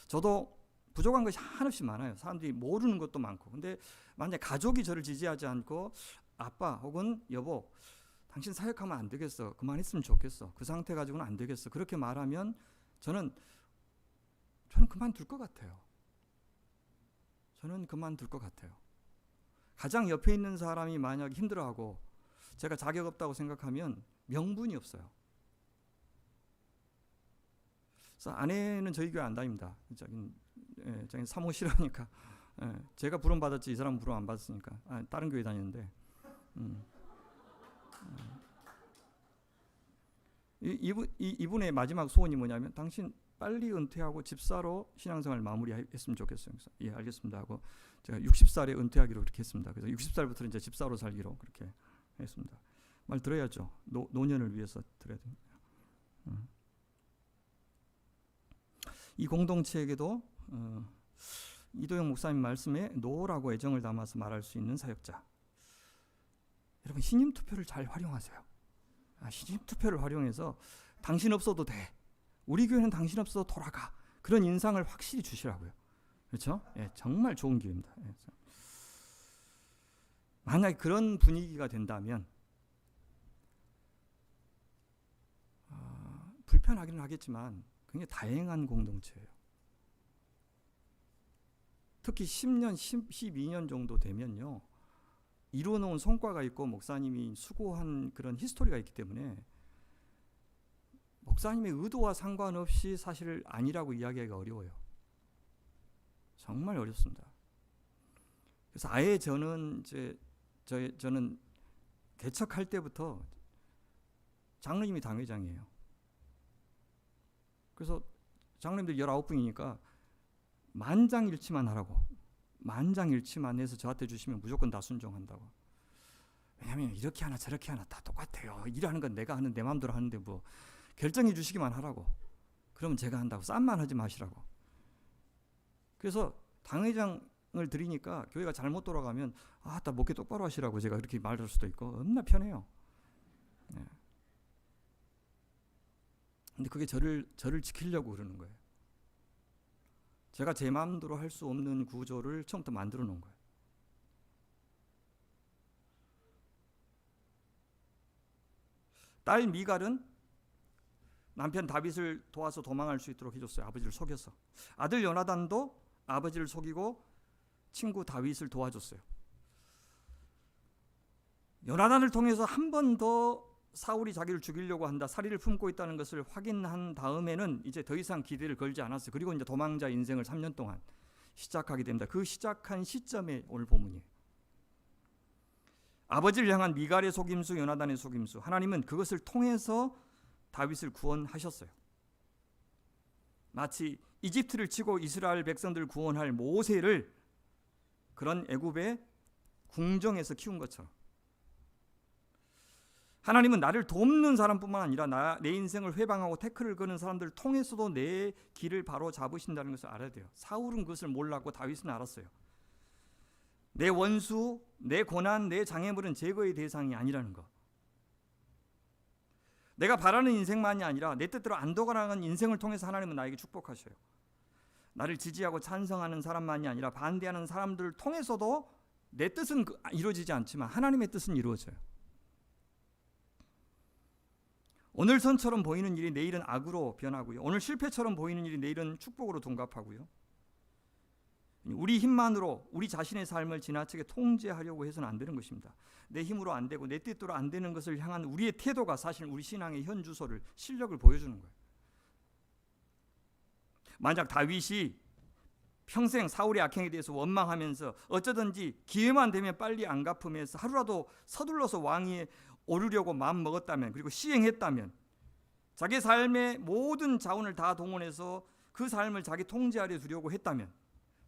저도 부족한 것이 한없이 많아요. 사람들이 모르는 것도 많고. 근데 만약 가족이 저를 지지하지 않고 아빠 혹은 여보, 당신 사역하면 안 되겠어. 그만했으면 좋겠어. 그 상태 가지고는 안 되겠어. 그렇게 말하면 저는 그만둘 것 같아요. 저는 그만둘 것 같아요. 가장 옆에 있는 사람이 만약 힘들어하고 제가 자격 없다고 생각하면 명분이 없어요. 그래서 아내는 저희 교회 안 다닙니다. 자기는 사모 싫어하니까. 제가 부름 받았지 이 사람은 부름 안 받았으니까. 다른 교회 다니는데. 이분의 마지막 소원이 뭐냐면 당신 빨리 은퇴하고 집사로 신앙생활 마무리했으면 좋겠어요. 그래서 예, 알겠습니다 하고 제가 60살에 은퇴하기로 그렇게 했습니다. 그래서 60살부터는 이제 집사로 살기로 그렇게 했습니다. 말 들어야죠. 노년을 위해서 들어야 됩니다. 이 공동체에게도 이도영 목사님 말씀에 노라고 애정을 담아서 말할 수 있는 사역자. 여러분, 신임 투표를 잘 활용하세요. 신임 투표를 활용해서 당신 없어도 돼. 우리 교회는 당신 없어도 돌아가. 그런 인상을 확실히 주시라고요. 그렇죠? 예, 정말 좋은 기회입니다. 예, 만약에 그런 분위기가 된다면 불편하기는 하겠지만 굉장히 다양한 공동체예요. 특히 10년, 12년 정도 되면요. 이루어놓은 성과가 있고 목사님이 수고한 그런 히스토리가 있기 때문에 목사님의 의도와 상관없이 사실 아니라고 이야기하기가 어려워요. 정말 어렵습니다. 그래서 아예 저는 개척할 때부터 장로님이 당회장이에요. 그래서 장로님들 19분이니까 만장일치만 하라고. 만장일치만 해서 저한테 주시면 무조건 다 순종한다고. 왜냐하면 이렇게 하나 저렇게 하나 다 똑같아요. 일하는 건 내가 하는 내 마음대로 하는데 뭐 결정해 주시기만 하라고. 그러면 제가 한다고. 쌈만 하지 마시라고. 그래서 당회장을 드리니까 교회가 잘못 돌아가면 다 목회 똑바로 하시라고 제가 그렇게 말할 수도 있고 너무나 편해요. 네. 근데 그게 저를 지키려고 그러는 거예요. 제가 제 마음대로 할 수 없는 구조를 처음부터 만들어 놓은 거예요. 딸 미갈은 남편 다윗을 도와서 도망할 수 있도록 해줬어요. 아버지를 속여서. 아들 요나단도 아버지를 속이고 친구 다윗을 도와줬어요. 요나단을 통해서 한 번 더 사울이 자기를 죽이려고 한다, 살이를 품고 있다는 것을 확인한 다음에는 이제 더 이상 기대를 걸지 않았어요. 그리고 이제 도망자 인생을 3년 동안 시작하게 됩니다. 그 시작한 시점에 오늘 본문이에요. 아버지를 향한 미갈의 속임수, 요나단의 속임수, 하나님은 그것을 통해서 다윗을 구원하셨어요. 마치 이집트를 치고 이스라엘 백성들을 구원할 모세를 그런 애굽의 궁정에서 키운 것처럼 하나님은 나를 돕는 사람뿐만 아니라 내 인생을 회방하고 태클을 거는 사람들을 통해서도 내 길을 바로 잡으신다는 것을 알아야 돼요. 사울은 그것을 몰랐고 다윗은 알았어요. 내 원수, 내 고난, 내 장애물은 제거의 대상이 아니라는 것. 내가 바라는 인생만이 아니라 내 뜻대로 안 돌아가는 인생을 통해서 하나님은 나에게 축복하셔요. 나를 지지하고 찬성하는 사람만이 아니라 반대하는 사람들을 통해서도 내 뜻은 이루어지지 않지만 하나님의 뜻은 이루어져요. 오늘 선처럼 보이는 일이 내일은 악으로 변하고요. 오늘 실패처럼 보이는 일이 내일은 축복으로 둔갑하고요. 우리 힘만으로 우리 자신의 삶을 지나치게 통제하려고 해서는 안 되는 것입니다. 내 힘으로 안 되고 내 뜻대로 안 되는 것을 향한 우리의 태도가 사실 우리 신앙의 현주소를, 실력을 보여주는 거예요. 만약 다윗이 평생 사울의 악행에 대해서 원망하면서 어쩌든지 기회만 되면 빨리 안 갚으면서 하루라도 서둘러서 왕위에 오르려고 마음 먹었다면, 그리고 시행했다면, 자기 삶의 모든 자원을 다 동원해서 그 삶을 자기 통제하려 두려고 했다면,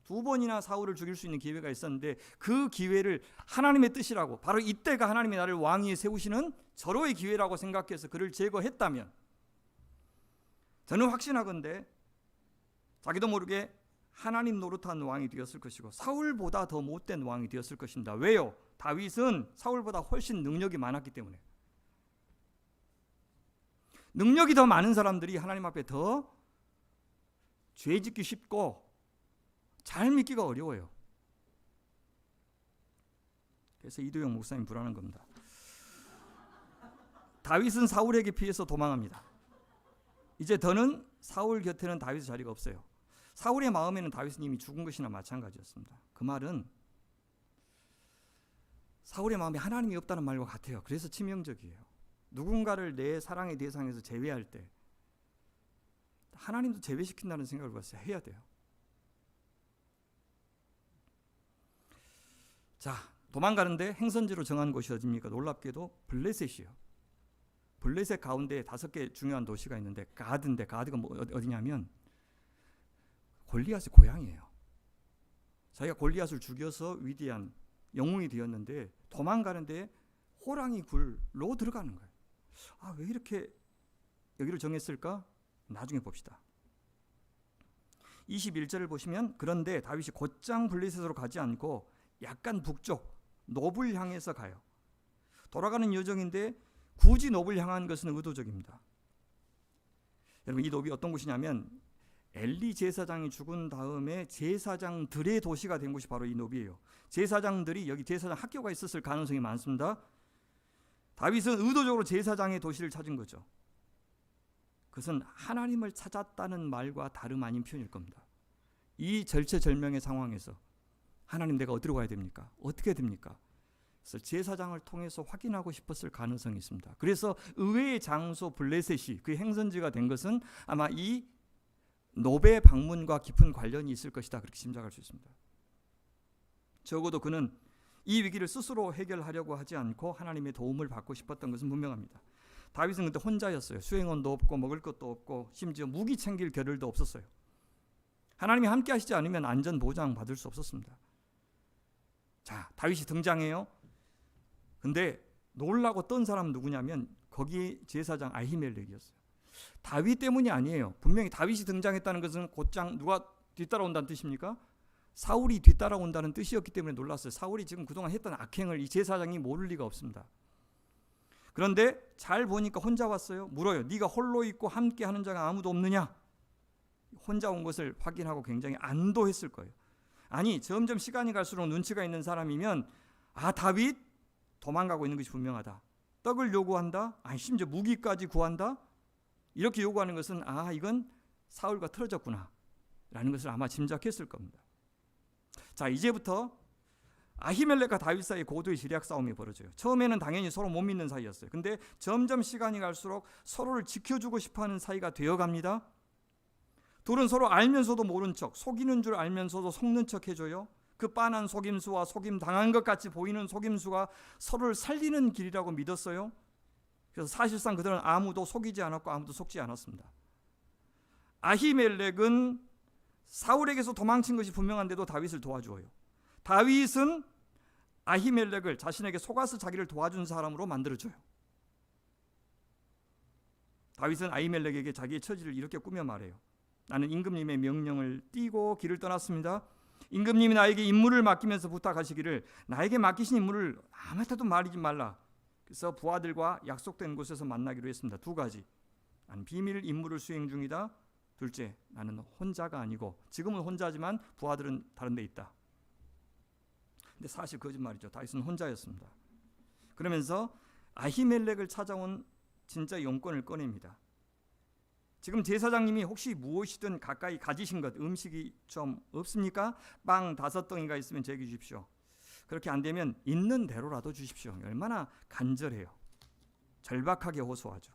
2번이나 사울을 죽일 수 있는 기회가 있었는데 그 기회를 하나님의 뜻이라고, 바로 이때가 하나님이 나를 왕위에 세우시는 절호의 기회라고 생각해서 그를 제거했다면, 저는 확신하건대 자기도 모르게 하나님 노릇한 왕이 되었을 것이고 사울보다 더 못된 왕이 되었을 것입니다. 왜요? 다윗은 사울보다 훨씬 능력이 많았기 때문에. 능력이 더 많은 사람들이 하나님 앞에 더 죄짓기 쉽고 잘 믿기가 어려워요. 그래서 이도영 목사님 불안한 겁니다. 다윗은 사울에게 피해서 도망합니다. 이제 더는 사울 곁에는 다윗의 자리가 없어요. 사울의 마음에는 다윗은 이미 죽은 것이나 마찬가지였습니다. 그 말은 사울의 마음에 하나님이 없다는 말과 같아요. 그래서 치명적이에요. 누군가를 내 사랑의 대상에서 제외할 때 하나님도 제외시킨다는 생각을 해야 돼요. 자, 도망가는데 행선지로 정한 곳이 어디입니까? 놀랍게도 블레셋이요. 블레셋 가운데 5개 중요한 도시가 있는데 가드인데, 가드가 어디냐면 골리앗의 고향이에요. 자기가 골리앗을 죽여서 위대한 영웅이 되었는데 도망가는데 호랑이 굴로 들어가는 거예요. 왜 이렇게 여기를 정했을까? 나중에 봅시다. 21절을 보시면, 그런데 다윗이 곧장 블레셋으로 가지 않고 약간 북쪽 노블 향해서 가요. 돌아가는 여정인데 굳이 노블 향한 것은 의도적입니다. 여러분, 이 노블이 어떤 곳이냐면 엘리 제사장이 죽은 다음에 제사장들의 도시가 된 곳이 바로 이 노비예요. 제사장들이, 여기 제사장 학교가 있었을 가능성이 많습니다. 다윗은 의도적으로 제사장의 도시를 찾은 거죠. 그것은 하나님을 찾았다는 말과 다름 아닌 표현일 겁니다. 이 절체절명의 상황에서 하나님, 내가 어디로 가야 됩니까? 어떻게 됩니까? 그래서 제사장을 통해서 확인하고 싶었을 가능성이 있습니다. 그래서 의외의 장소 블레셋이 그 행선지가 된 것은 아마 이 노베 방문과 깊은 관련이 있을 것이다, 그렇게 짐작할 수 있습니다. 적어도 그는 이 위기를 스스로 해결하려고 하지 않고 하나님의 도움을 받고 싶었던 것은 분명합니다. 다윗은 그때 혼자였어요. 수행원도 없고 먹을 것도 없고 심지어 무기 챙길 겨를도 없었어요. 하나님이 함께 하시지 않으면 안전 보장 받을 수 없었습니다. 자, 다윗이 등장해요. 근데 놀라고 떤 사람은 누구냐면 거기 제사장 아히멜렉이었어요. 다윗 때문이 아니에요. 분명히 다윗이 등장했다는 것은 곧장 누가 뒤따라온다는 뜻입니까? 사울이 뒤따라온다는 뜻이었기 때문에 놀랐어요. 사울이 지금 그동안 했던 악행을 이 제사장이 모를 리가 없습니다. 그런데 잘 보니까 혼자 왔어요. 물어요. 네가 홀로 있고 함께 하는 자가 아무도 없느냐? 혼자 온 것을 확인하고 굉장히 안도했을 거예요. 아니, 점점 시간이 갈수록 눈치가 있는 사람이면 다윗 도망가고 있는 것이 분명하다. 떡을 요구한다. 심지어 무기까지 구한다. 이렇게 요구하는 것은 이건 사울과 틀어졌구나 라는 것을 아마 짐작했을 겁니다. 자, 이제부터 아히멜렉과 다윗 사이 고도의 지략 싸움이 벌어져요. 처음에는 당연히 서로 못 믿는 사이였어요. 근데 점점 시간이 갈수록 서로를 지켜주고 싶어하는 사이가 되어갑니다. 둘은 서로 알면서도 모른 척, 속이는 줄 알면서도 속는 척 해줘요. 그 빤한 속임수와 속임 당한 것 같이 보이는 속임수가 서로를 살리는 길이라고 믿었어요. 그래서 사실상 그들은 아무도 속이지 않았고 아무도 속지 않았습니다. 아히멜렉은 사울에게서 도망친 것이 분명한데도 다윗을 도와주어요. 다윗은 아히멜렉을 자신에게 속아서 자기를 도와준 사람으로 만들어줘요. 다윗은 아히멜렉에게 자기의 처지를 이렇게 꾸며 말해요. 나는 임금님의 명령을 띠고 길을 떠났습니다. 임금님이 나에게 임무를 맡기면서 부탁하시기를 나에게 맡기신 임무를 아무한테도 말하지 말라. 그래서 부하들과 약속된 곳에서 만나기로 했습니다. 두 가지. 나는 비밀 임무를 수행 중이다. 둘째, 나는 혼자가 아니고 지금은 혼자지만 부하들은 다른 데 있다. 근데 사실 거짓말이죠. 다윗은 혼자였습니다. 그러면서 아히멜렉을 찾아온 진짜 용건을 꺼냅니다. 지금 제사장님이 혹시 무엇이든 가까이 가지신 것, 음식이 좀 없습니까? 빵 5덩이가 있으면 제게 주십시오. 그렇게 안 되면 있는 대로라도 주십시오. 얼마나 간절해요. 절박하게 호소하죠.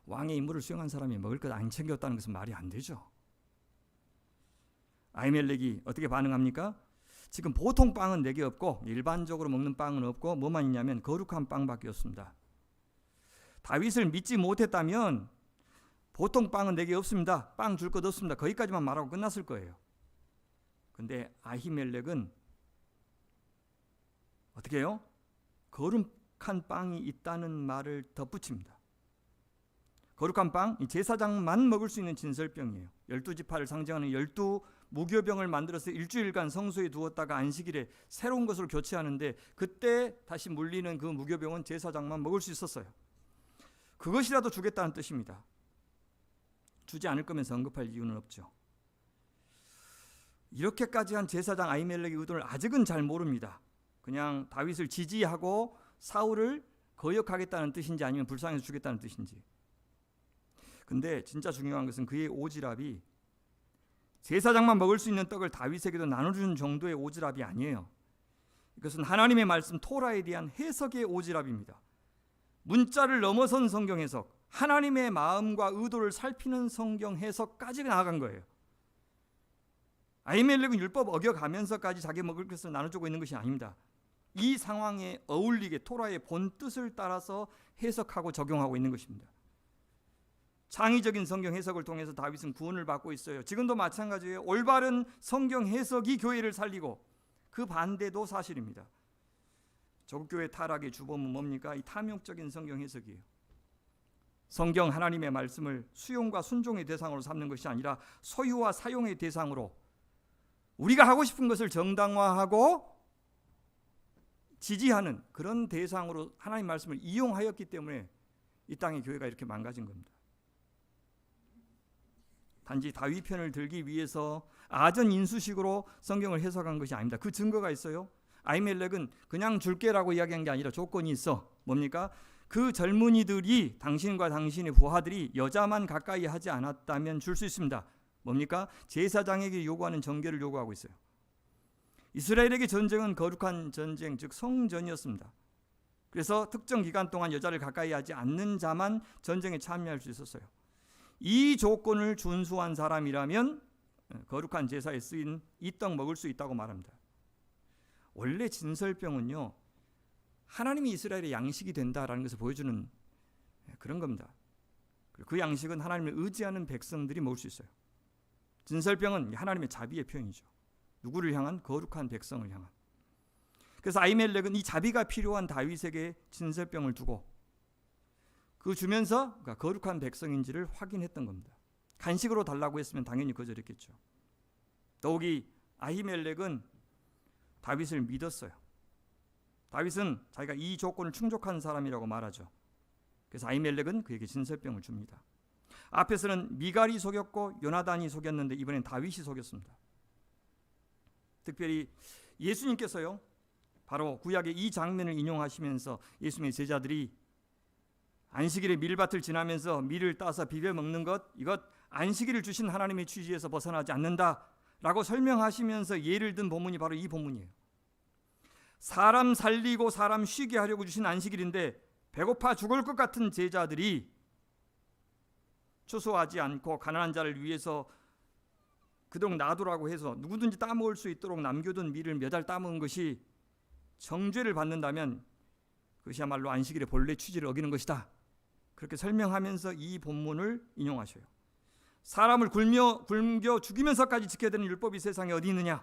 왕의 임무를 수행한 사람이 먹을 것 안 챙겼다는 것은 말이 안 되죠. 아히멜렉이 어떻게 반응합니까? 지금 보통 빵은 내게 없고 일반적으로 먹는 빵은 없고 뭐만 있냐면 거룩한 빵밖에 없습니다. 다윗을 믿지 못했다면 보통 빵은 내게 없습니다. 빵 줄 것 없습니다. 거기까지만 말하고 끝났을 거예요. 근데 아히멜렉은 어떻게 해요? 거룩한 빵이 있다는 말을 덧붙입니다. 거룩한 빵, 이 제사장만 먹을 수 있는 진설병이에요. 12지파를 상징하는 12무교병을 만들어서 일주일간 성소에 두었다가 안식일에 새로운 것으로 교체하는데 그때 다시 물리는 그 무교병은 제사장만 먹을 수 있었어요. 그것이라도 주겠다는 뜻입니다. 주지 않을 거면서 언급할 이유는 없죠. 이렇게까지 한 제사장 아히멜렉의 의도를 아직은 잘 모릅니다. 그냥 다윗을 지지하고 사울을 거역하겠다는 뜻인지 아니면 불쌍해서 주겠다는 뜻인지. 근데 진짜 중요한 것은 그의 오지랖이 제사장만 먹을 수 있는 떡을 다윗에게도 나눠주는 정도의 오지랖이 아니에요. 이것은 하나님의 말씀 토라에 대한 해석의 오지랖입니다. 문자를 넘어선 성경 해석, 하나님의 마음과 의도를 살피는 성경 해석까지 나아간 거예요. 아히멜렉은 율법 어겨가면서까지 자기 먹을 것을 나눠주고 있는 것이 아닙니다. 이 상황에 어울리게 토라의 본 뜻을 따라서 해석하고 적용하고 있는 것입니다. 창의적인 성경 해석을 통해서 다윗은 구원을 받고 있어요. 지금도 마찬가지예요. 올바른 성경 해석이 교회를 살리고 그 반대도 사실입니다. 조국교회 타락의 주범은 뭡니까? 이 탐욕적인 성경 해석이에요. 성경 하나님의 말씀을 수용과 순종의 대상으로 삼는 것이 아니라 소유와 사용의 대상으로 우리가 하고 싶은 것을 정당화하고 지지하는 그런 대상으로 하나님 말씀을 이용하였기 때문에 이 땅의 교회가 이렇게 망가진 겁니다. 단지 다윗 편을 들기 위해서 아전 인수식으로 성경을 해석한 것이 아닙니다. 그 증거가 있어요. 아히멜렉은 그냥 줄게라고 이야기한 게 아니라 조건이 있어. 뭡니까? 그 젊은이들이 당신과 당신의 부하들이 여자만 가까이 하지 않았다면 줄 수 있습니다. 뭡니까? 제사장에게 요구하는 정결을 요구하고 있어요. 이스라엘에게 전쟁은 거룩한 전쟁, 즉 성전이었습니다. 그래서 특정 기간 동안 여자를 가까이 하지 않는 자만 전쟁에 참여할 수 있었어요. 이 조건을 준수한 사람이라면 거룩한 제사에 쓰인 이 떡 먹을 수 있다고 말합니다. 원래 진설병은요, 하나님이 이스라엘의 양식이 된다라는 것을 보여주는 그런 겁니다. 그 양식은 하나님을 의지하는 백성들이 먹을 수 있어요. 진설병은 하나님의 자비의 표현이죠. 누구를 향한? 거룩한 백성을 향한. 그래서 아히멜렉은 이 자비가 필요한 다윗에게 진설병을 두고 그 주면서 그러니까 거룩한 백성인지를 확인했던 겁니다. 간식으로 달라고 했으면 당연히 거절했겠죠. 더욱이 아히멜렉은 다윗을 믿었어요. 다윗은 자기가 이 조건을 충족한 사람이라고 말하죠. 그래서 아히멜렉은 그에게 진설병을 줍니다. 앞에서는 미갈이 속였고 요나단이 속였는데 이번엔 다윗이 속였습니다. 특별히 예수님께서요, 바로 구약의 이 장면을 인용하시면서 예수님의 제자들이 안식일에 밀밭을 지나면서 밀을 따서 비벼 먹는 것, 이것 안식일을 주신 하나님의 취지에서 벗어나지 않는다라고 설명하시면서 예를 든 본문이 바로 이 본문이에요. 사람 살리고 사람 쉬게 하려고 주신 안식일인데 배고파 죽을 것 같은 제자들이 추수하지 않고 가난한 자를 위해서 그동안 놔두라고 해서 누구든지 따먹을 수 있도록 남겨둔 밀을 몇 알 따먹은 것이 정죄를 받는다면 그것이야말로 안식일의 본래 취지를 어기는 것이다. 그렇게 설명하면서 이 본문을 인용하셔요. 사람을 굶겨 죽이면서까지 지켜야 되는 율법이 세상에 어디 있느냐?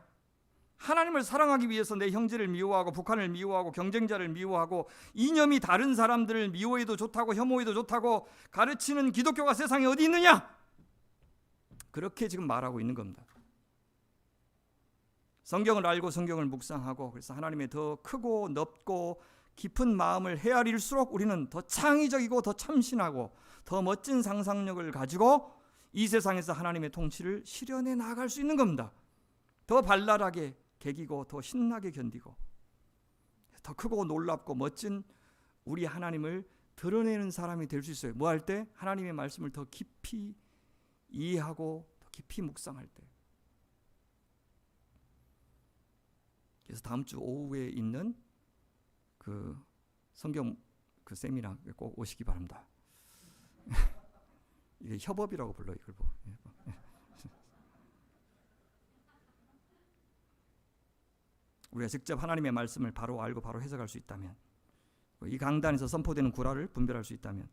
하나님을 사랑하기 위해서 내 형제를 미워하고 북한을 미워하고 경쟁자를 미워하고 이념이 다른 사람들을 미워해도 좋다고 혐오해도 좋다고 가르치는 기독교가 세상에 어디 있느냐? 그렇게 지금 말하고 있는 겁니다. 성경을 알고 성경을 묵상하고 그래서 하나님의 더 크고 넓고 깊은 마음을 헤아릴수록 우리는 더 창의적이고 더 참신하고 더 멋진 상상력을 가지고 이 세상에서 하나님의 통치를 실현해 나갈 수 있는 겁니다. 더 발랄하게 개기고 더 신나게 견디고 더 크고 놀랍고 멋진 우리 하나님을 드러내는 사람이 될 수 있어요. 뭐 할 때? 하나님의 말씀을 더 깊이 이해하고 더 깊이 묵상할 때. 그래서 다음 주 오후에 있는 그 성경 그 세미나 꼭 오시기 바랍니다. 이게 협업이라고 불러 이걸 보고. 우리가 직접 하나님의 말씀을 바로 알고 바로 해석할 수 있다면, 이 강단에서 선포되는 구라를 분별할 수 있다면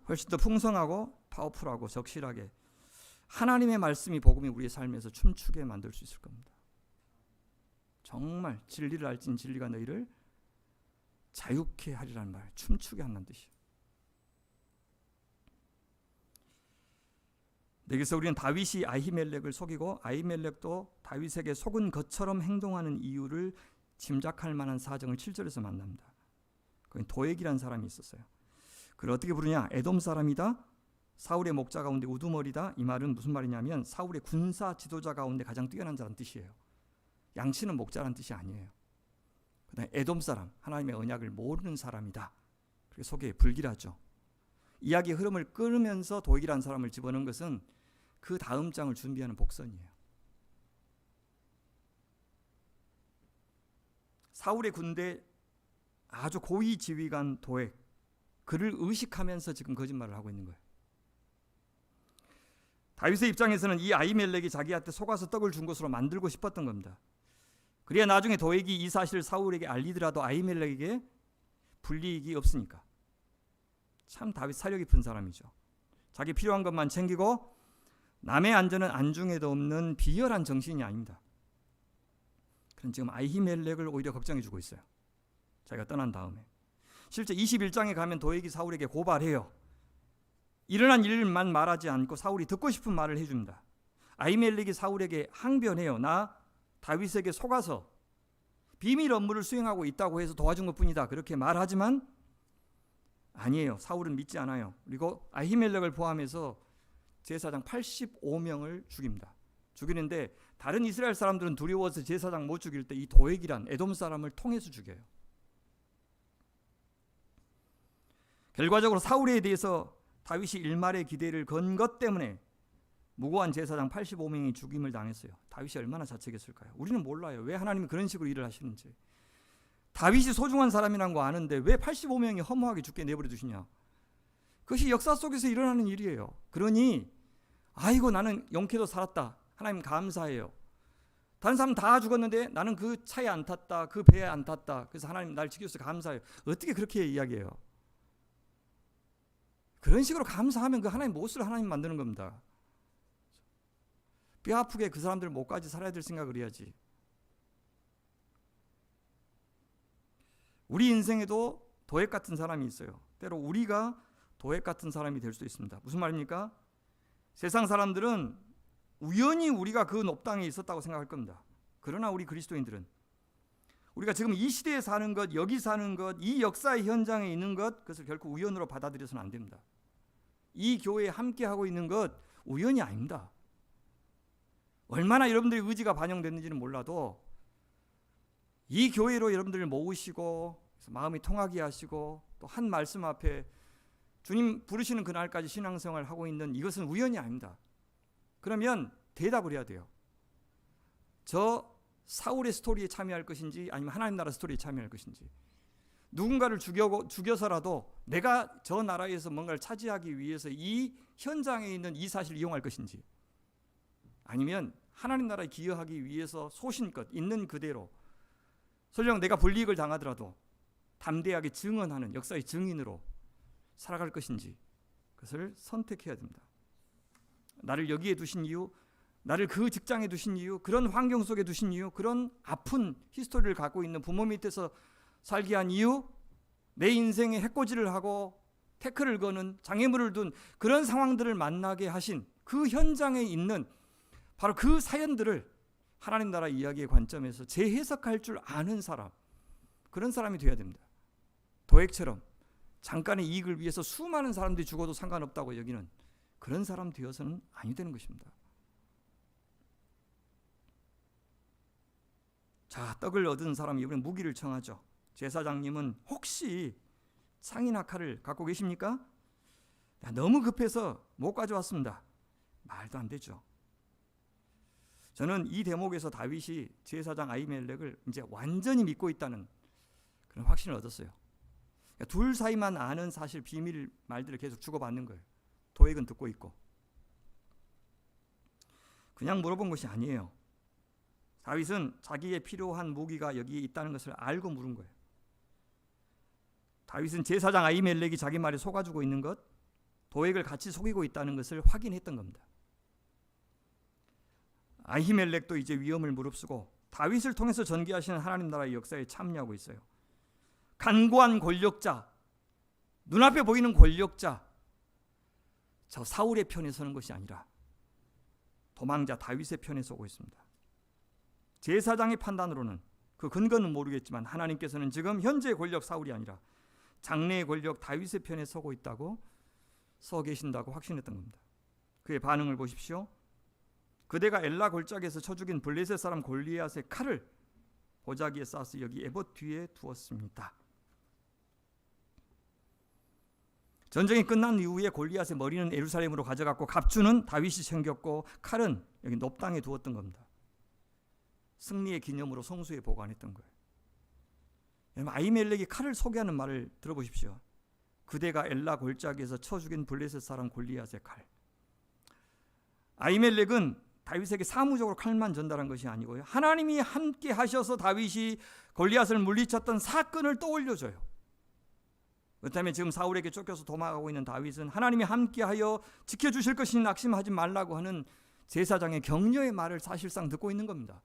훨씬 더 풍성하고 파워풀하고 적실하게 하나님의 말씀이 복음이 우리의 삶에서 춤추게 만들 수 있을 겁니다. 정말 진리를 알진 진리가 너희를 자유케 하리라는 말, 춤추게 한다는 뜻이에요. 여기서 우리는 다윗이 아히멜렉을 속이고 아히멜렉도 다윗에게 속은 것처럼 행동하는 이유를 짐작할 만한 사정을 7절에서 만납니다. 거기 도액이라는 사람이 있었어요. 그걸 어떻게 부르냐? 에돔 사람이다. 사울의 목자 가운데 우두머리다. 이 말은 무슨 말이냐면 사울의 군사 지도자 가운데 가장 뛰어난 자라는 뜻이에요. 양치는 목자라는 뜻이 아니에요. 그다음에 에돔 사람, 하나님의 언약을 모르는 사람이다. 그렇게 소개해 불길하죠. 이야기의 흐름을 끊으면서 도액이라는 사람을 집어넣은 것은 그 다음 장을 준비하는 복선이에요. 사울의 군대 아주 고위 지휘관 도액, 그를 의식하면서 지금 거짓말을 하고 있는 거예요. 다윗의 입장에서는 이 아히멜렉이 자기한테 속아서 떡을 준 것으로 만들고 싶었던 겁니다. 그래야 나중에 도액이 이 사실을 사울에게 알리더라도 아히멜렉에게 불이익이 없으니까. 참 다윗 사려 깊은 사람이죠. 자기 필요한 것만 챙기고 남의 안전은 안중에도 없는 비열한 정신이 아닙니다. 그런 지금 아히멜렉을 오히려 걱정해 주고 있어요. 자기가 떠난 다음에. 실제 21장에 가면 도액이 사울에게 고발해요. 일어난 일만 말하지 않고 사울이 듣고 싶은 말을 해줍니다. 아히멜렉이 사울에게 항변해요. 나 다윗에게 속아서 비밀 업무를 수행하고 있다고 해서 도와준 것뿐이다. 그렇게 말하지만 아니에요. 사울은 믿지 않아요. 그리고 아히멜렉을 포함해서 제사장 85명을 죽입니다. 죽이는데 다른 이스라엘 사람들은 두려워서 제사장 못 죽일 때 이 도액이란 에돔 사람을 통해서 죽여요. 결과적으로 사울에 대해서 다윗이 일말의 기대를 건 것 때문에 무고한 제사장 85명이 죽임을 당했어요. 다윗이 얼마나 자책했을까요? 우리는 몰라요. 왜 하나님이 그런 식으로 일을 하시는지. 다윗이 소중한 사람이란 거 아는데 왜 85명이 허무하게 죽게 내버려 두시냐. 그것이 역사 속에서 일어나는 일이에요. 그러니 아이고 나는 용케도 살았다. 하나님 감사해요. 다른 사람 다 죽었는데 나는 그 차에 안 탔다. 그 배에 안 탔다. 그래서 하나님 날 지켜줘서 감사해요. 어떻게 그렇게 이야기해요? 그런 식으로 감사하면 그 하나님 못을 하나님 만드는 겁니다. 뼈 아프게 그 사람들 못까지 살아야 될 생각을 해야지. 우리 인생에도 도액 같은 사람이 있어요. 때로 우리가 도액 같은 사람이 될 수도 있습니다. 무슨 말입니까? 세상 사람들은 우연히 우리가 그 높당에 있었다고 생각할 겁니다. 그러나 우리 그리스도인들은 우리가 지금 이 시대에 사는 것, 여기 사는 것, 이 역사의 현장에 있는 것, 그것을 결코 우연으로 받아들여서는 안 됩니다. 이 교회에 함께하고 있는 것 우연이 아닙니다. 얼마나 여러분들의 의지가 반영됐는지는 몰라도 이 교회로 여러분들을 모으시고 마음이 통하게 하시고 또 한 말씀 앞에 주님 부르시는 그날까지 신앙생활을 하고 있는 이것은 우연이 아닙니다. 그러면 대답을 해야 돼요. 저 사울의 스토리에 참여할 것인지 아니면 하나님 나라 스토리에 참여할 것인지, 누군가를 죽여서라도 내가 저 나라에서 뭔가를 차지하기 위해서 이 현장에 있는 이 사실을 이용할 것인지, 아니면 하나님 나라에 기여하기 위해서 소신껏 있는 그대로 설령 내가 불이익을 당하더라도 담대하게 증언하는 역사의 증인으로 살아갈 것인지, 그것을 선택해야 됩니다. 나를 여기에 두신 이유, 나를 그 직장에 두신 이유, 그런 환경 속에 두신 이유, 그런 아픈 히스토리를 갖고 있는 부모 밑에서 살게 한 이유, 내 인생에 해코지를 하고 태클을 거는 장애물을 둔 그런 상황들을 만나게 하신 그 현장에 있는 바로 그 사연들을 하나님 나라 이야기의 관점에서 재해석할 줄 아는 사람, 그런 사람이 되어야 됩니다. 도액처럼 잠깐의 이익을 위해서 수많은 사람들이 죽어도 상관없다고 여기는 그런 사람 되어서는 아니 되는 것입니다. 자, 떡을 얻은 사람이 이번에 무기를 청하죠. 제사장님은 혹시 창이나 칼을 갖고 계십니까? 너무 급해서 못 가져왔습니다. 말도 안 되죠. 저는 이 대목에서 다윗이 제사장 아히멜렉을 이제 완전히 믿고 있다는 그런 확신을 얻었어요. 그러니까 둘 사이만 아는 사실, 비밀 말들을 계속 주고받는 거예요. 도액은 듣고 있고. 그냥 물어본 것이 아니에요. 다윗은 자기에 필요한 무기가 여기에 있다는 것을 알고 물은 거예요. 다윗은 제사장 아히멜렉이 자기 말에 속아주고 있는 것, 도액을 같이 속이고 있다는 것을 확인했던 겁니다. 아히멜렉도 이제 위험을 무릅쓰고 다윗을 통해서 전개하시는 하나님 나라의 역사에 참여하고 있어요. 간고한 권력자, 눈앞에 보이는 권력자, 저 사울의 편에 서는 것이 아니라 도망자 다윗의 편에 서고 있습니다. 제사장의 판단으로는 그 근거는 모르겠지만 하나님께서는 지금 현재의 권력 사울이 아니라 장래의 권력 다윗의 편에 서고 있다고, 서 계신다고 확신했던 겁니다. 그의 반응을 보십시오. 그대가 엘라 골짜기에서 쳐 죽인 블레셋 사람 골리앗의 칼을 보자기에 쌓아서 여기 에봇 뒤에 두었습니다. 전쟁이 끝난 이후에 골리앗의 머리는 예루살렘으로 가져갔고 갑주는 다윗이 챙겼고 칼은 여기 높당에 두었던 겁니다. 승리의 기념으로 성소에 보관했던 거예요. 여러분, 아히멜렉이 칼을 소개하는 말을 들어보십시오. 그대가 엘라 골짜기에서 쳐 죽인 블레셋 사람 골리앗의 칼. 아히멜렉은 다윗에게 사무적으로 칼만 전달한 것이 아니고요, 하나님이 함께 하셔서 다윗이 골리앗을 물리쳤던 사건을 떠올려줘요. 그렇다면 지금 사울에게 쫓겨서 도망가고 있는 다윗은 하나님이 함께하여 지켜주실 것이니 낙심하지 말라고 하는 제사장의 격려의 말을 사실상 듣고 있는 겁니다.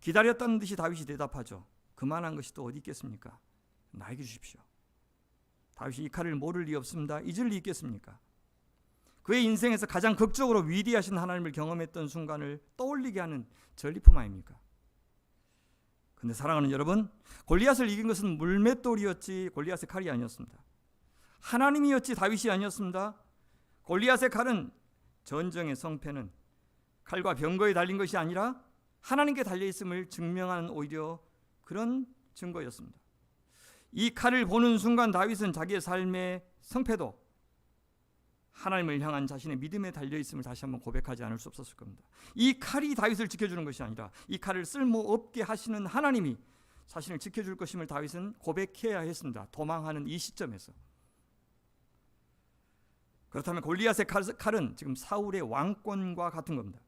기다렸다는 듯이 다윗이 대답하죠. 그만한 것이 또 어디 있겠습니까? 나에게 주십시오. 다윗이 이 칼을 모를 리 없습니다. 잊을 리 있겠습니까? 그의 인생에서 가장 극적으로 위대하신 하나님을 경험했던 순간을 떠올리게 하는 전리품 아닙니까? 근데 사랑하는 여러분, 골리앗을 이긴 것은 물맷돌이었지 골리앗의 칼이 아니었습니다. 하나님이었지 다윗이 아니었습니다. 골리앗의 칼은, 전쟁의 성패는 칼과 병거에 달린 것이 아니라 하나님께 달려있음을 증명하는 오히려 그런 증거였습니다. 이 칼을 보는 순간 다윗은 자기의 삶의 성패도 하나님을 향한 자신의 믿음에 달려있음을 다시 한번 고백하지 않을 수 없었을 겁니다. 이 칼이 다윗을 지켜주는 것이 아니라 이 칼을 쓸모없게 하시는 하나님이 자신을 지켜줄 것임을 다윗은 고백해야 했습니다. 도망하는 이 시점에서. 그렇다면 골리앗의 칼은 지금 사울의 왕권과 같은 겁니다.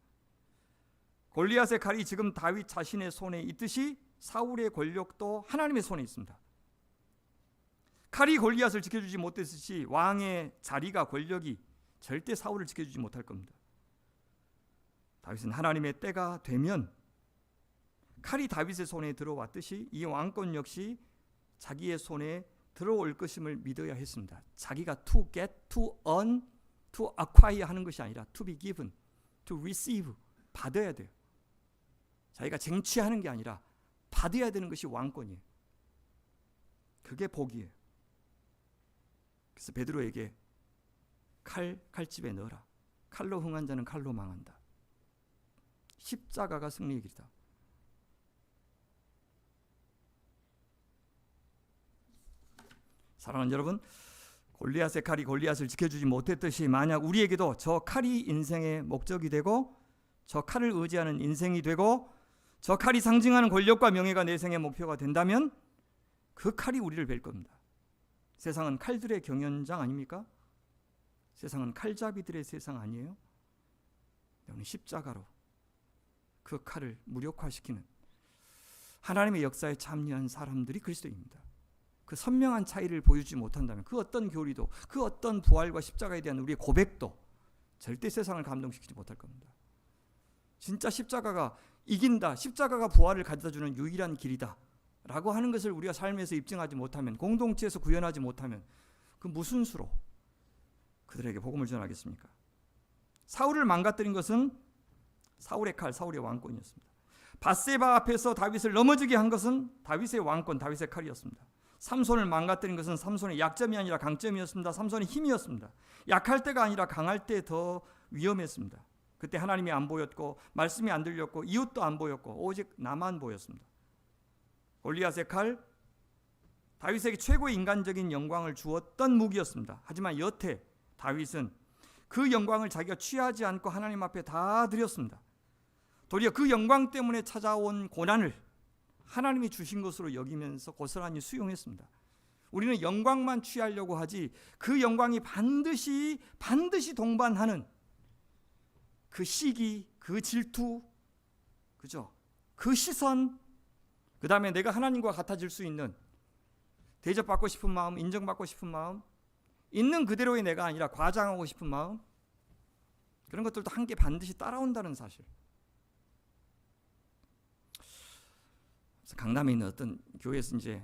골리앗의 칼이 지금 다윗 자신의 손에 있듯이 사울의 권력도 하나님의 손에 있습니다. 칼이 골리앗을 지켜주지 못했듯이 왕의 자리가, 권력이 절대 사울을 지켜주지 못할 겁니다. 다윗은 하나님의 때가 되면 칼이 다윗의 손에 들어왔듯이 이 왕권 역시 자기의 손에 들어올 것임을 믿어야 했습니다. 자기가 to get, to earn, to acquire 하는 것이 아니라 to be given, to receive, 받아야 돼요. 자기가 쟁취하는 게 아니라 받아야 되는 것이 왕권이에요. 그게 복이에요. 그래서 베드로에게 칼집에 넣어라. 칼로 흥한 자는 칼로 망한다. 십자가가 승리의 길이다. 사랑하는 여러분, 골리앗의 칼이 골리앗을 지켜주지 못했듯이 만약 우리에게도 저 칼이 인생의 목적이 되고 저 칼을 의지하는 인생이 되고 저 칼이 상징하는 권력과 명예가 내 생의 목표가 된다면 그 칼이 우리를 뵐 겁니다. 세상은 칼들의 경연장 아닙니까? 세상은 칼잡이들의 세상 아니에요? 오늘 십자가로 그 칼을 무력화시키는 하나님의 역사에 참여한 사람들이 그리스도입니다. 그 선명한 차이를 보여주지 못한다면 그 어떤 교리도 그 어떤 부활과 십자가에 대한 우리의 고백도 절대 세상을 감동시키지 못할 겁니다. 진짜 십자가가 이긴다, 십자가가 부활을 가져다주는 유일한 길이다 라고 하는 것을 우리가 삶에서 입증하지 못하면, 공동체에서 구현하지 못하면 그 무슨 수로 그들에게 복음을 전하겠습니까? 사울을 망가뜨린 것은 사울의 칼, 사울의 왕권이었습니다. 밧세바 앞에서 다윗을 넘어지게 한 것은 다윗의 왕권, 다윗의 칼이었습니다. 삼손을 망가뜨린 것은 삼손의 약점이 아니라 강점이었습니다. 삼손의 힘이었습니다. 약할 때가 아니라 강할 때 더 위험했습니다. 그때 하나님이 안 보였고 말씀이 안 들렸고 이웃도 안 보였고 오직 나만 보였습니다. 골리앗의 칼, 다윗에게 최고의 인간적인 영광을 주었던 무기였습니다. 하지만 여태 다윗은 그 영광을 자기가 취하지 않고 하나님 앞에 다 드렸습니다. 도리어 그 영광 때문에 찾아온 고난을 하나님이 주신 것으로 여기면서 고스란히 수용했습니다. 우리는 영광만 취하려고 하지 그 영광이 반드시 동반하는 그 시기, 그 질투, 그죠? 그 시선, 그 다음에 내가 하나님과 같아질 수 있는 대접받고 싶은 마음, 인정받고 싶은 마음, 있는 그대로의 내가 아니라 과장하고 싶은 마음, 그런 것들도 함께 반드시 따라온다는 사실. 그래서 강남에 있는 어떤 교회에서 이제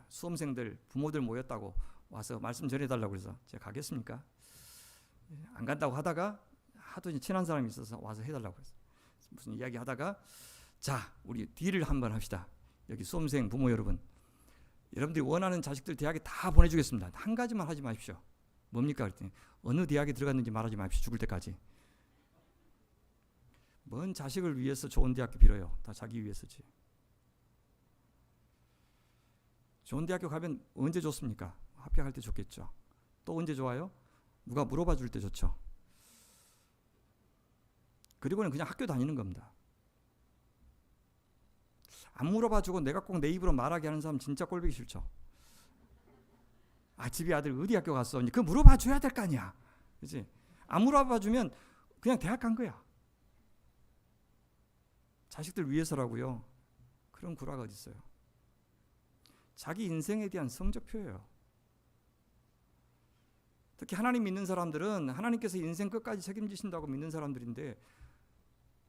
수험생들 부모들 모였다고 와서 말씀 전해달라고 해서 제가 가겠습니까? 안 간다고 하다가 하도 이제 친한 사람이 있어서 와서 해달라고 했어요. 무슨 이야기 하다가 자, 우리 딜을 한번 합시다. 여기 수험생 부모 여러분, 여러분들이 원하는 자식들 대학에 다 보내주겠습니다. 한 가지만 하지 마십시오. 뭡니까? 그랬더니 어느 대학에 들어갔는지 말하지 마십시오. 죽을 때까지. 뭔 자식을 위해서 좋은 대학교 빌어요. 다 자기 위해서지. 좋은 대학교 가면 언제 좋습니까? 합격할 때 좋겠죠. 또 언제 좋아요? 누가 물어봐 줄 때 좋죠. 그리고는 그냥 학교 다니는 겁니다. 안 물어봐 주고 내가 꼭 내 입으로 말하게 하는 사람 진짜 꼴보기 싫죠. 아, 집이 아들 어디 학교 갔어? 그 물어봐 줘야 될 거 아니야. 그렇지? 안 물어봐 주면 그냥 대학 간 거야. 자식들 위해서라고요. 그런 구라가 어디 있어요? 자기 인생에 대한 성적표예요. 특히 하나님 믿는 사람들은 하나님께서 인생 끝까지 책임지신다고 믿는 사람들인데,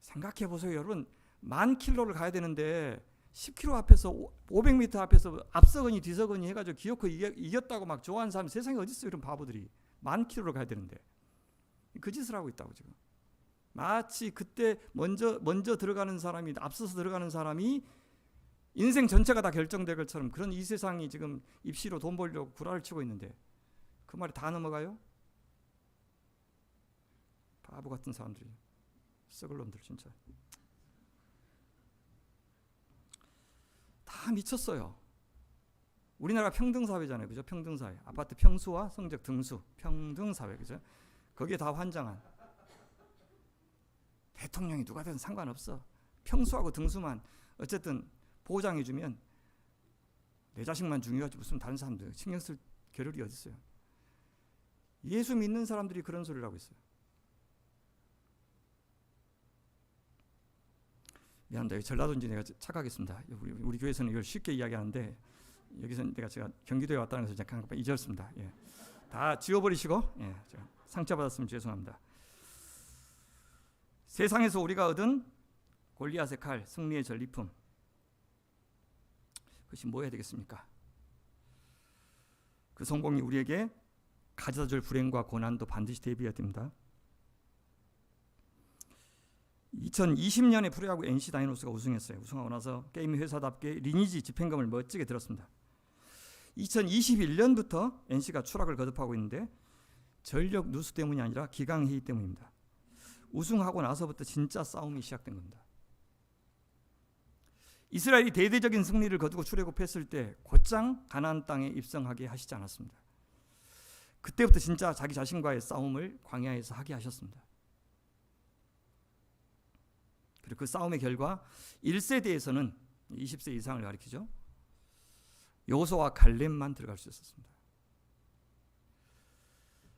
생각해 보세요. 여러분, 10,000km를 가야 되는데 10km 앞에서 500m 앞에서 앞서거니 뒤서거니 해가지고 기어코 이겼다고 막 좋아하는 사람이 세상에 어디 있어요? 이런 바보들이. 10,000km를 가야 되는데 그 짓을 하고 있다고 지금. 마치 그때 먼저 들어가는 사람이, 앞서서 들어가는 사람이 인생 전체가 다 결정될 것처럼, 그런 이 세상이 지금 입시로 돈 벌려고 구라를 치고 있는데 그 말이 다 넘어가요? 바보 같은 사람들이, 썩을 놈들 진짜. 다 미쳤어요. 우리나라 평등사회잖아요. 그죠? 평등사회. 아파트 평수와 성적 등수. 평등사회. 그죠? 거기에 다 환장한. 대통령이 누가 되든 상관없어. 평수하고 등수만 어쨌든 보장해주면 내 자식만 중요하지 무슨 다른 사람들 신경 쓸 겨를이 어디 있어요. 예수 믿는 사람들이 그런 소리를 하고 있어요. 미안합니다. 전라도인지 내가 착각했습니다. 우리 교회에서는 이걸 쉽게 이야기하는데 여기서는 제가 경기도에 왔다는 것을 잠깐 잊었습니다. 예. 다 지워버리시고, 예, 상처받았으면 죄송합니다. 세상에서 우리가 얻은 골리앗의 칼, 승리의 전리품. 그것이 뭐 해야 되겠습니까? 그 성공이 우리에게 가져다줄 불행과 고난도 반드시 대비해야 됩니다. 2020년에 프로야구 NC 다이노스가 우승했어요. 우승하고 나서 게임 회사답게 리니지 집행금을 멋지게 들었습니다. 2021년부터 NC가 추락을 거듭하고 있는데 전력 누수 때문이 아니라 기강 회의 때문입니다. 우승하고 나서부터 진짜 싸움이 시작된 겁니다. 이스라엘이 대대적인 승리를 거두고 출애굽했을 때 곧장 가나안 땅에 입성하게 하시지 않았습니다. 그때부터 진짜 자기 자신과의 싸움을 광야에서 하게 하셨습니다. 그리고 그 싸움의 결과 1세대에서는 20세 이상을 가리키죠. 여호수아와 갈렙만 들어갈 수 있었습니다.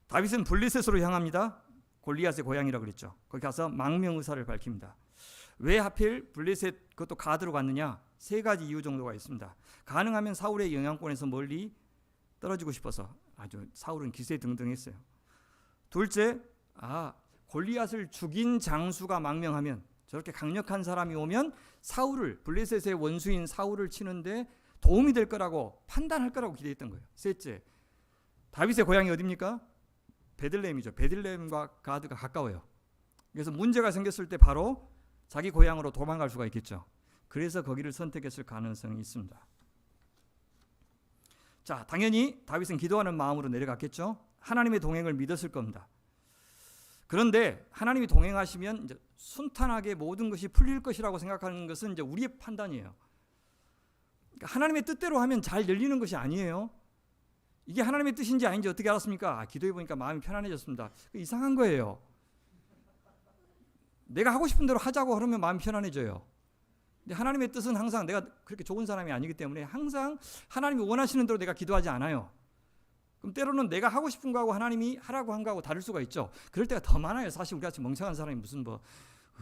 다윗은 블레셋으로 향합니다. 골리앗의 고향이라고 그랬죠. 거기 가서 망명 의사를 밝힙니다. 왜 하필 블레셋 그것도 가드로 갔느냐? 세 가지 이유 정도가 있습니다. 가능하면 사울의 영향권에서 멀리 떨어지고 싶어서. 아주 사울은 기세등등했어요. 둘째, 골리앗을 죽인 장수가 망명하면, 저렇게 강력한 사람이 오면 사울을, 블레셋의 원수인 사울을 치는데 도움이 될 거라고 판단할 거라고 기대했던 거예요. 셋째, 다윗의 고향이 어디입니까? 베들레헴이죠. 베들레헴과 가드가 가까워요. 그래서 문제가 생겼을 때 바로 자기 고향으로 도망갈 수가 있겠죠. 그래서 거기를 선택했을 가능성이 있습니다. 자, 당연히 다윗은 기도하는 마음으로 내려갔겠죠. 하나님의 동행을 믿었을 겁니다. 그런데 하나님이 동행하시면 이제 순탄하게 모든 것이 풀릴 것이라고 생각하는 것은 이제 우리의 판단이에요. 그러니까 하나님의 뜻대로 하면 잘 열리는 것이 아니에요. 이게 하나님의 뜻인지 아닌지 어떻게 알았습니까? 기도해 보니까 마음이 편안해졌습니다. 이상한 거예요. 내가 하고 싶은 대로 하자고 하면 마음이 편안해져요. 근데 하나님의 뜻은 항상 내가 그렇게 좋은 사람이 아니기 때문에 항상 하나님이 원하시는 대로 내가 기도하지 않아요. 그럼 때로는 내가 하고 싶은 거하고 하나님이 하라고 한 거하고 다를 수가 있죠. 그럴 때가 더 많아요. 사실 우리같이 멍청한 사람이 무슨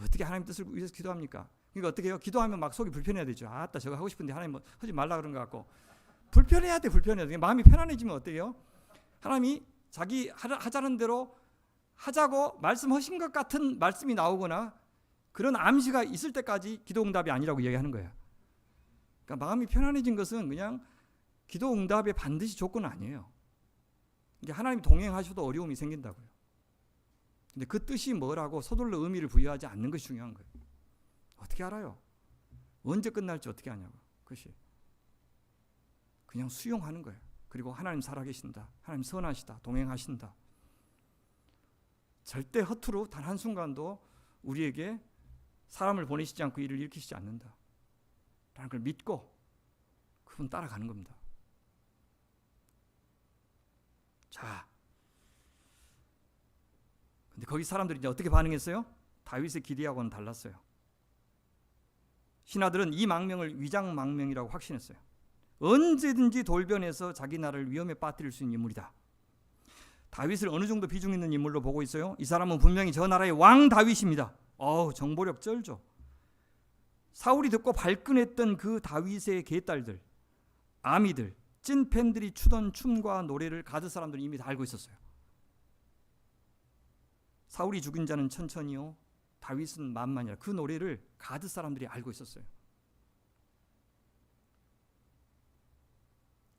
어떻게 하나님 뜻을 위해서 기도합니까? 그러니까 어떻게 해요? 기도하면 막 속이 불편해야 되죠. 아따 저거 하고 싶은데 하나님 하지 말라 그런 것 같고. 불편해야 돼. 마음이 편안해지면 어때요? 하나님이 자기 하자는 대로 하자고 말씀하신 것 같은 말씀이 나오거나 그런 암시가 있을 때까지 기도 응답이 아니라고 이야기하는 거예요. 그러니까 마음이 편안해진 것은 그냥 기도 응답의 반드시 조건은 아니에요. 이게 하나님이 동행하셔도 어려움이 생긴다고요. 근데 그 뜻이 뭐라고 서둘러 의미를 부여하지 않는 것이 중요한 거예요. 어떻게 알아요? 언제 끝날지 어떻게 아냐고. 그것이 그냥 수용하는 거예요. 그리고 하나님 살아계신다. 하나님 선하시다. 동행하신다. 절대 허투루 단 한순간도 우리에게 사람을 보내시지 않고 일을 일으키시지 않는다 라는 걸 믿고 그분 따라가는 겁니다. 자, 근데 거기 사람들이 이제 어떻게 반응했어요? 다윗의 기대하고는 달랐어요. 신하들은 이 망명을 위장 망명이라고 확신했어요. 언제든지 돌변해서 자기 나라를 위험에 빠뜨릴 수 있는 인물이다. 다윗을 어느 정도 비중 있는 인물로 보고 있어요. 이 사람은 분명히 저 나라의 왕 다윗입니다. 정보력 쩔죠. 사울이 듣고 발끈했던 그 다윗의 개딸들, 아미들, 찐팬들이 추던 춤과 노래를 가드 사람들은 이미 다 알고 있었어요. 사울이 죽인 자는 천천히요, 다윗은 만만이라. 그 노래를 가드 사람들이 알고 있었어요.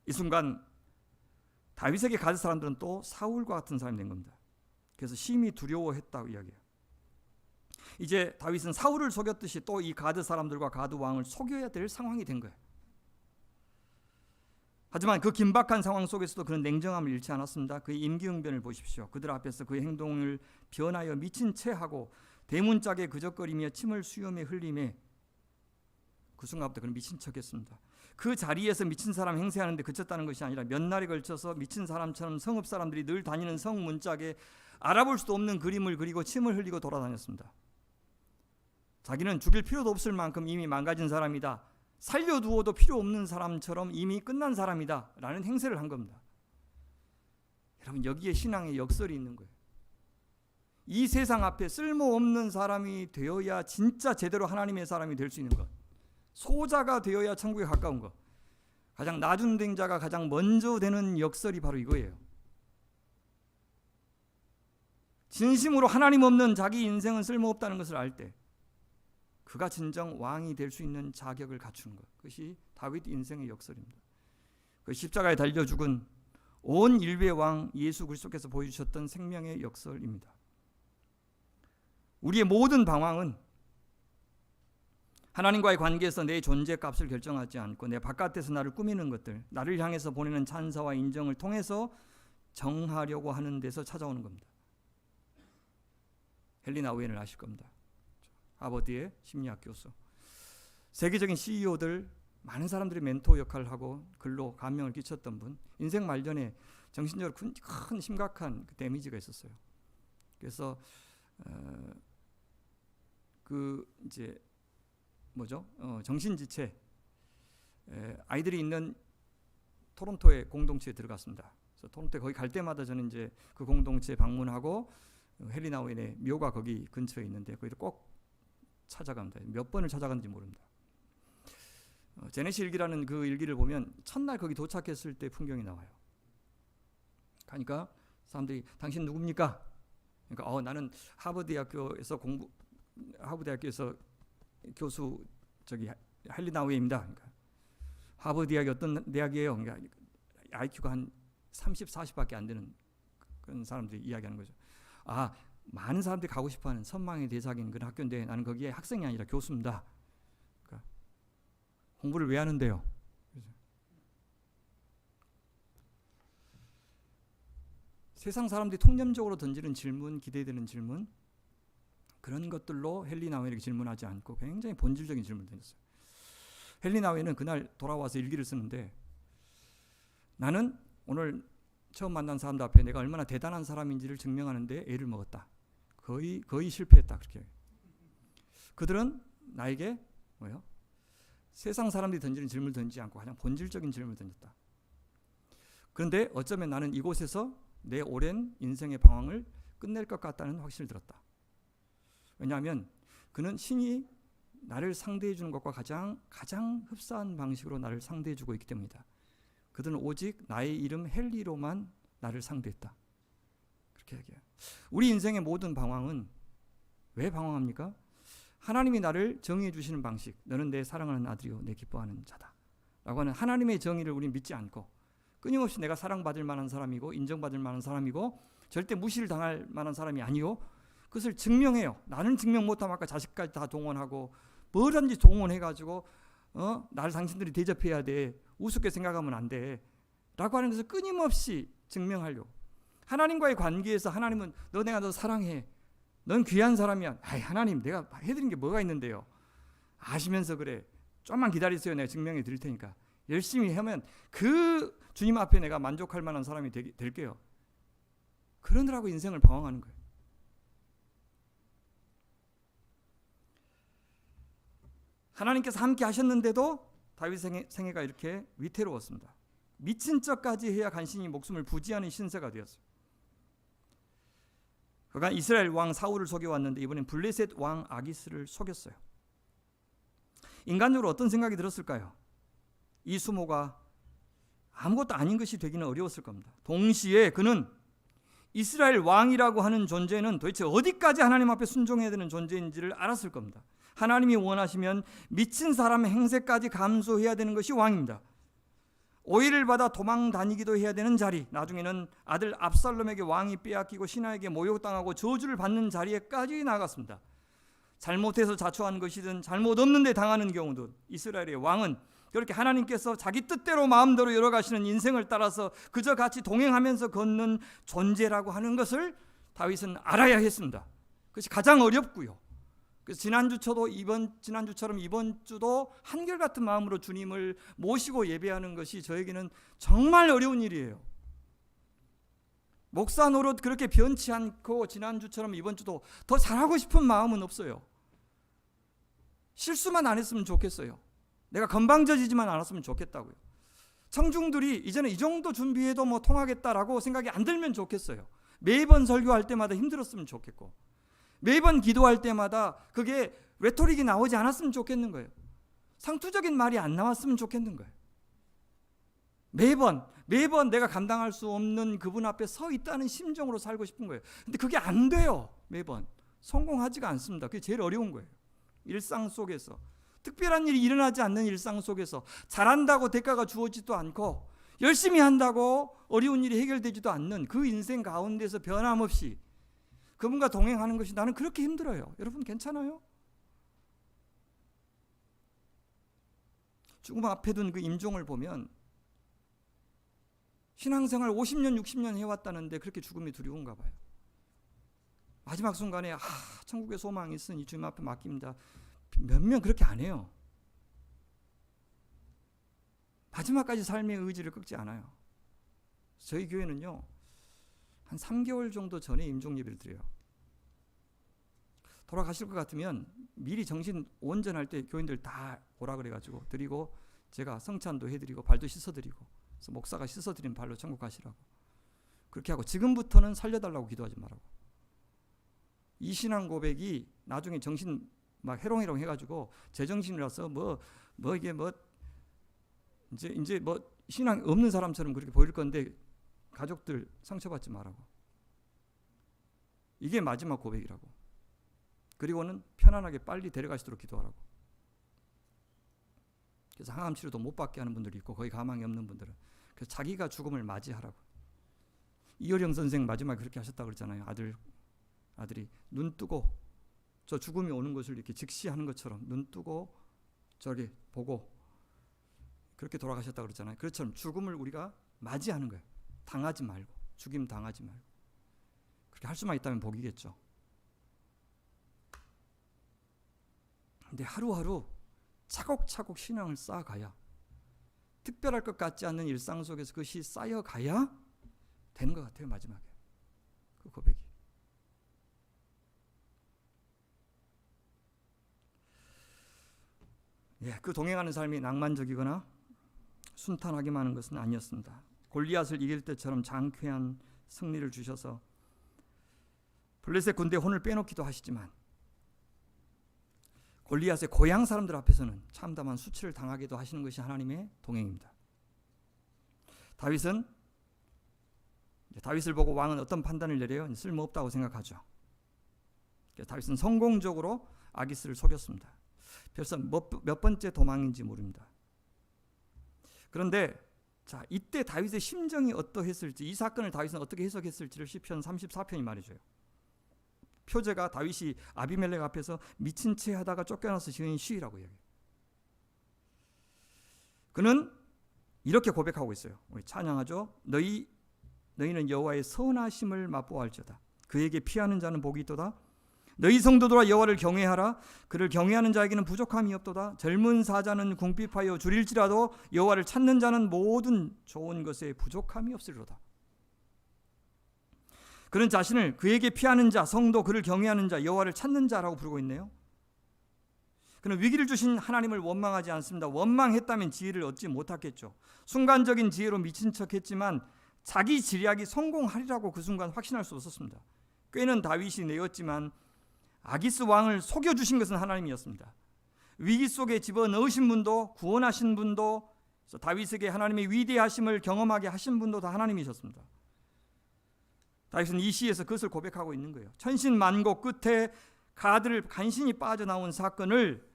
이 순간 다윗에게 가드 사람들은 또 사울과 같은 사람이 된 겁니다. 그래서 심히 두려워했다고 이야기해요. 이제 다윗은 사울을 속였듯이 또 이 가드 사람들과 가드 왕을 속여야 될 상황이 된 거예요. 하지만 그 긴박한 상황 속에서도 그런 냉정함을 잃지 않았습니다. 그의 임기응변을 보십시오. 그들 앞에서 그의 행동을 변하여 미친 채 하고 대문짝에 그적거리며 침을 수염에 흘리며 그 순간부터 그는 미친 척했습니다. 그 자리에서 미친 사람 행세하는데 그쳤다는 것이 아니라 몇 날에 걸쳐서 미친 사람처럼 성읍 사람들이 늘 다니는 성 문짝에 알아볼 수도 없는 그림을 그리고 침을 흘리고 돌아다녔습니다. 자기는 죽일 필요도 없을 만큼 이미 망가진 사람이다. 살려두어도 필요 없는 사람처럼 이미 끝난 사람이다 라는 행세를 한 겁니다. 여러분, 여기에 신앙의 역설이 있는 거예요. 이 세상 앞에 쓸모없는 사람이 되어야 진짜 제대로 하나님의 사람이 될 수 있는 것, 소자가 되어야 천국에 가까운 것, 가장 나중된 자가 가장 먼저 되는 역설이 바로 이거예요. 진심으로 하나님 없는 자기 인생은 쓸모없다는 것을 알 때 그가 진정 왕이 될 수 있는 자격을 갖추는 것. 그것이 다윗 인생의 역설입니다. 그 십자가에 달려 죽은 온 인류의 왕 예수 그리스도께서 보여주셨던 생명의 역설입니다. 우리의 모든 방황은 하나님과의 관계에서 내 존재 값을 결정하지 않고 내 바깥에서 나를 꾸미는 것들, 나를 향해서 보내는 찬사와 인정을 통해서 정하려고 하는 데서 찾아오는 겁니다. 헨리 나우엔을 아실 겁니다. 하버드의 심리학 교수. 세계적인 CEO들, 많은 사람들이 멘토 역할을 하고 글로 감명을 끼쳤던 분. 인생 말년에 정신적으로 큰 심각한 데미지가 있었어요. 그래서 이제 정신지체 아이들이 있는 토론토의 공동체에 들어갔습니다. 그래서 토론토에 거기 갈 때마다 저는 이제 그 공동체에 방문하고 헨리 나우엔의 묘가 거기 근처에 있는데 거기를 꼭 찾아갑니다. 몇 번을 찾아갔는지 모릅니다. 제네시 일기라는 그 일기를 보면 첫날 거기 도착했을 때 풍경이 나와요. 가니까 사람들이 당신 누굽니까? 그러니까 나는 하버드대학교에서 교수 헨리 나우엔입니다. 그러니까 하버드 대학이 어떤 대학이에요? 그러니까 IQ가 한 30, 40밖에 안 되는 그런 사람들이 이야기하는 거죠. 많은 사람들이 가고 싶어하는 선망의 대상인 그런 학교인데 나는 거기에 학생이 아니라 교수입니다. 그러니까 공부를 왜 하는데요? 세상 사람들이 통념적으로 던지는 질문, 기대되는 질문, 그런 것들로 헨리 나우엔에게 질문하지 않고 굉장히 본질적인 질문을 던졌어요. 헨리 나우엔은 그날 돌아와서 일기를 쓰는데, 나는 오늘 처음 만난 사람들 앞에 내가 얼마나 대단한 사람인지를 증명하는데 애를 먹었다. 거의 실패했다. 그렇게. 그들은 나에게 세상 사람들이 던지는 질문을 던지지 않고 가장 본질적인 질문을 던졌다. 그런데 어쩌면 나는 이곳에서 내 오랜 인생의 방황을 끝낼 것 같다는 확신을 들었다. 왜냐하면 그는 신이 나를 상대해 주는 것과 가장 흡사한 방식으로 나를 상대해 주고 있기 때문이다. 그들은 오직 나의 이름 헨리로만 나를 상대했다. 그렇게 얘기해요. 우리 인생의 모든 방황은 왜 방황합니까? 하나님이 나를 정의해 주시는 방식, 너는 내 사랑하는 아들이요 내 기뻐하는 자다 라고 하는 하나님의 정의를 우리는 믿지 않고 끊임없이 내가 사랑받을 만한 사람이고 인정받을 만한 사람이고 절대 무시를 당할 만한 사람이 아니요, 그것을 증명해요. 나는 증명 못하면 아까 자식까지 다 동원하고 뭐든지 동원해가지고 나를 당신들이 대접해야 돼, 우습게 생각하면 안 돼 라고 하는 것을 끊임없이 증명하려고. 하나님과의 관계에서 하나님은 내가 너 사랑해, 넌 귀한 사람이야. 하나님 내가 해드린 게 뭐가 있는데요, 아시면서 그래, 좀만 기다리세요, 내가 증명해 드릴 테니까. 열심히 하면 그 주님 앞에 내가 만족할 만한 사람이 될게요. 그러느라고 인생을 방황하는 거예요. 하나님께서 함께 하셨는데도 다윗 생애가 이렇게 위태로웠습니다. 미친 척까지 해야 간신히 목숨을 부지하는 신세가 되었어요. 그가 이스라엘 왕 사울을 속여왔는데 이번엔 블레셋 왕 아기스를 속였어요. 인간적으로 어떤 생각이 들었을까요? 이 수모가 아무것도 아닌 것이 되기는 어려웠을 겁니다. 동시에 그는 이스라엘 왕이라고 하는 존재는 도대체 어디까지 하나님 앞에 순종해야 되는 존재인지를 알았을 겁니다. 하나님이 원하시면 미친 사람의 행세까지 감수해야 되는 것이 왕입니다. 오해를 받아 도망 다니기도 해야 되는 자리, 나중에는 아들 압살롬에게 왕이 빼앗기고 신하에게 모욕당하고 저주를 받는 자리에까지 나갔습니다. 잘못해서 자초한 것이든 잘못 없는데 당하는 경우도 이스라엘의 왕은 그렇게 하나님께서 자기 뜻대로 마음대로 열어가시는 인생을 따라서 그저 같이 동행하면서 걷는 존재라고 하는 것을 다윗은 알아야 했습니다. 그것이 가장 어렵고요. 그래서 지난주처럼 이번 주도 한결같은 마음으로 주님을 모시고 예배하는 것이 저에게는 정말 어려운 일이에요. 목사 노릇 그렇게 변치 않고 지난주처럼 이번 주도 더 잘하고 싶은 마음은 없어요. 실수만 안 했으면 좋겠어요. 내가 건방져지지만 않았으면 좋겠다고요. 청중들이 이제는 이 정도 준비해도 통하겠다라고 생각이 안 들면 좋겠어요. 매번 설교할 때마다 힘들었으면 좋겠고, 매번 기도할 때마다 그게 레토릭이 나오지 않았으면 좋겠는 거예요. 상투적인 말이 안 나왔으면 좋겠는 거예요. 매번 내가 감당할 수 없는 그분 앞에 서 있다는 심정으로 살고 싶은 거예요. 근데 그게 안 돼요. 매번 성공하지가 않습니다. 그게 제일 어려운 거예요. 일상 속에서, 특별한 일이 일어나지 않는 일상 속에서, 잘한다고 대가가 주어지도 않고 열심히 한다고 어려운 일이 해결되지도 않는 그 인생 가운데서 변함없이 그분과 동행하는 것이 나는 그렇게 힘들어요. 여러분 괜찮아요? 죽음 앞에 둔 그 임종을 보면 신앙생활 50년 60년 해왔다는데 그렇게 죽음이 두려운가 봐요. 마지막 순간에 천국의 소망이 있으니 주님 앞에 맡깁니다. 몇몇 그렇게 안 해요. 마지막까지 삶의 의지를 꺾지 않아요. 저희 교회는요, 한 3개월 정도 전에 임종 예배를 드려요. 돌아가실 것 같으면 미리 정신 온전할 때 교인들 다 오라 그래가지고 드리고, 제가 성찬도 해드리고 발도 씻어드리고, 그래서 목사가 씻어드린 발로 천국 가시라고 그렇게 하고, 지금부터는 살려달라고 기도하지 말라고. 이 신앙 고백이 나중에 정신 막 해롱해롱 해가지고 제정신이라서 이제 신앙 없는 사람처럼 그렇게 보일 건데 가족들 상처받지 말라고. 이게 마지막 고백이라고. 그리고는 편안하게 빨리 데려가시도록 기도하라고. 그래서 항암 치료도 못 받게 하는 분들이 있고 거의 가망이 없는 분들은 그래서 자기가 죽음을 맞이하라고. 이효령 선생 마지막에 그렇게 하셨다고 그랬잖아요. 아들이 눈 뜨고 저 죽음이 오는 것을 이렇게 직시하는 것처럼 눈 뜨고 저기 보고 그렇게 돌아가셨다고 그랬잖아요. 그렇처럼 죽음을 우리가 맞이하는 거예요. 당하지 말고, 죽임 당하지 말고. 그렇게 할 수만 있다면 복이겠죠. 근데 하루하루 차곡차곡 신앙을 쌓아가야, 특별할 것 같지 않는 일상 속에서 그것이 쌓여가야 되는 것 같아요. 마지막에 그 고백이. 그 동행하는 삶이 낭만적이거나 순탄하기만 하는 것은 아니었습니다. 골리앗을 이길 때처럼 장쾌한 승리를 주셔서 블레셋 군대 혼을 빼놓기도 하시지만 골리앗의 고향 사람들 앞에서는 참담한 수치를 당하기도 하시는 것이 하나님의 동행입니다. 다윗을 보고 왕은 어떤 판단을 내려요? 쓸모없다고 생각하죠. 다윗은 성공적으로 아기스를 속였습니다. 벌써 몇 번째 도망인지 모릅니다. 그런데 이때 다윗의 심정이 어떠했을지, 이 사건을 다윗은 어떻게 해석했을지를 시편 34편이 말해줘요. 표제가 다윗이 아비멜렉 앞에서 미친 채 하다가 쫓겨나서 지은 시라고 얘기해요. 그는 이렇게 고백하고 있어요. 우리 찬양하죠. 너희는 여호와의 선하심을 맛보아할지어다. 그에게 피하는 자는 복이 있도다. 너희 성도들아 여호와를 경외하라. 그를 경외하는 자에게는 부족함이 없도다. 젊은 사자는 궁핍하여 줄일지라도 여호와를 찾는 자는 모든 좋은 것에 부족함이 없으리로다. 그는 자신을 그에게 피하는 자, 성도, 그를 경외하는 자, 여호와를 찾는 자라고 부르고 있네요. 그는 위기를 주신 하나님을 원망하지 않습니다. 원망했다면 지혜를 얻지 못했겠죠. 순간적인 지혜로 미친 척했지만 자기 지략이 성공하리라고 그 순간 확신할 수 없었습니다. 꾀는 다윗이 내었지만 아기스 왕을 속여주신 것은 하나님이었습니다. 위기 속에 집어넣으신 분도, 구원하신 분도, 다윗에게 하나님의 위대하심을 경험하게 하신 분도 다 하나님이셨습니다. 다윗은 이 시에서 그것을 고백하고 있는 거예요. 천신만고 끝에 가드를 간신히 빠져나온 사건을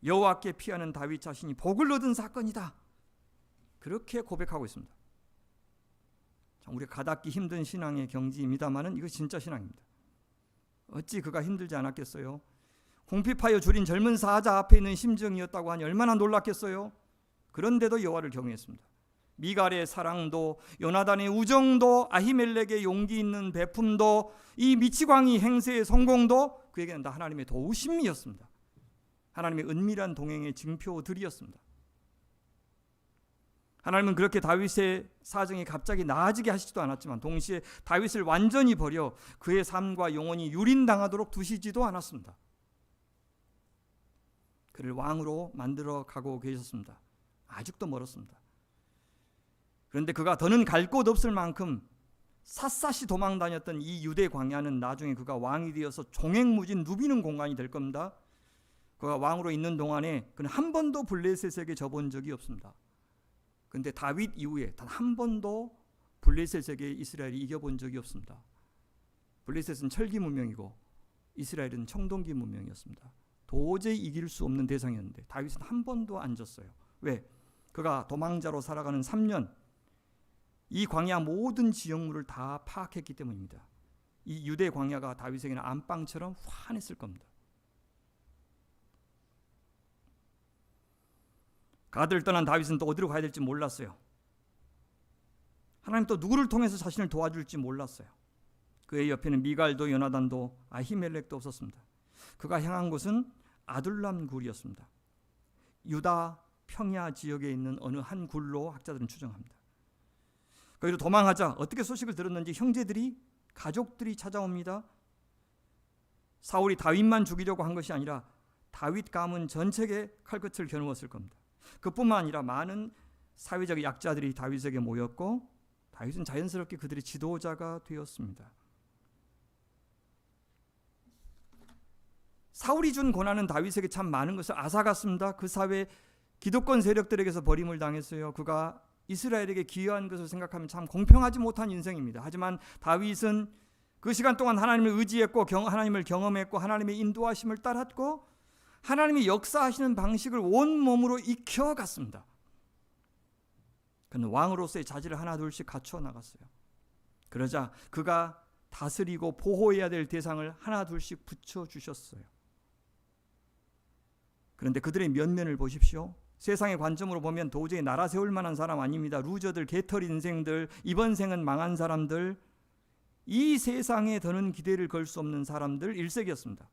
여호와께 피하는 다윗 자신이 복을 얻은 사건이다. 그렇게 고백하고 있습니다. 우리가 가닿기 힘든 신앙의 경지입니다만은 이거 진짜 신앙입니다. 어찌 그가 힘들지 않았겠어요? 궁핍하여 줄인 젊은 사자 앞에 있는 심정이었다고 하니 얼마나 놀랐겠어요? 그런데도 여호와를 경외했습니다. 미갈의 사랑도, 요나단의 우정도, 아히멜렉의 용기 있는 베품도, 이 미치광이 행세의 성공도 그에게는 다 하나님의 도우심이었습니다. 하나님의 은밀한 동행의 징표들이었습니다. 하나님은 그렇게 다윗의 사정이 갑자기 나아지게 하시지도 않았지만 동시에 다윗을 완전히 버려 그의 삶과 영혼이 유린당하도록 두시지도 않았습니다. 그를 왕으로 만들어 가고 계셨습니다. 아직도 멀었습니다. 그런데 그가 더는 갈 곳 없을 만큼 샅샅이 도망 다녔던 이 유대 광야는 나중에 그가 왕이 되어서 종횡무진 누비는 공간이 될 겁니다. 그가 왕으로 있는 동안에 그는 한 번도 블레셋에게 져본 적이 없습니다. 그런데 다윗 이후에 단 한 번도 블레셋에게 이스라엘이 이겨본 적이 없습니다. 블레셋은 철기 문명이고 이스라엘은 청동기 문명이었습니다. 도저히 이길 수 없는 대상이었는데 다윗은 한 번도 안 졌어요. 왜? 그가 도망자로 살아가는 3년 이 광야 모든 지형물을 다 파악했기 때문입니다. 이 유대 광야가 다윗에게는 안방처럼 환했을 겁니다. 가드를 떠난 다윗은 또 어디로 가야 될지 몰랐어요. 하나님 또 누구를 통해서 자신을 도와줄지 몰랐어요. 그의 옆에는 미갈도 요나단도 아히멜렉도 없었습니다. 그가 향한 곳은 아둘람 굴이었습니다. 유다 평야 지역에 있는 어느 한 굴로 학자들은 추정합니다. 거기로 도망하자 어떻게 소식을 들었는지 형제들이 가족들이 찾아옵니다. 사울이 다윗만 죽이려고 한 것이 아니라 다윗 가문 전체에 칼끝을 겨누었을 겁니다. 그뿐만 아니라 많은 사회적 약자들이 다윗에게 모였고 다윗은 자연스럽게 그들의 지도자가 되었습니다. 사울이 준 고난은 다윗에게 참 많은 것을 앗아갔습니다. 그 사회 기득권 세력들에게서 버림을 당했어요. 그가 이스라엘에게 기여한 것을 생각하면 참 공평하지 못한 인생입니다. 하지만 다윗은 그 시간 동안 하나님을 의지했고 하나님을 경험했고 하나님의 인도하심을 따랐고 하나님이 역사하시는 방식을 온몸으로 익혀갔습니다. 그는 왕으로서의 자질을 하나 둘씩 갖춰 나갔어요. 그러자 그가 다스리고 보호해야 될 대상을 하나 둘씩 붙여주셨어요. 그런데 그들의 면면을 보십시오. 세상의 관점으로 보면 도저히 나라 세울 만한 사람 아닙니다. 루저들, 개털 인생들, 이번 생은 망한 사람들, 이 세상에 더는 기대를 걸 수 없는 사람들 일색이었습니다.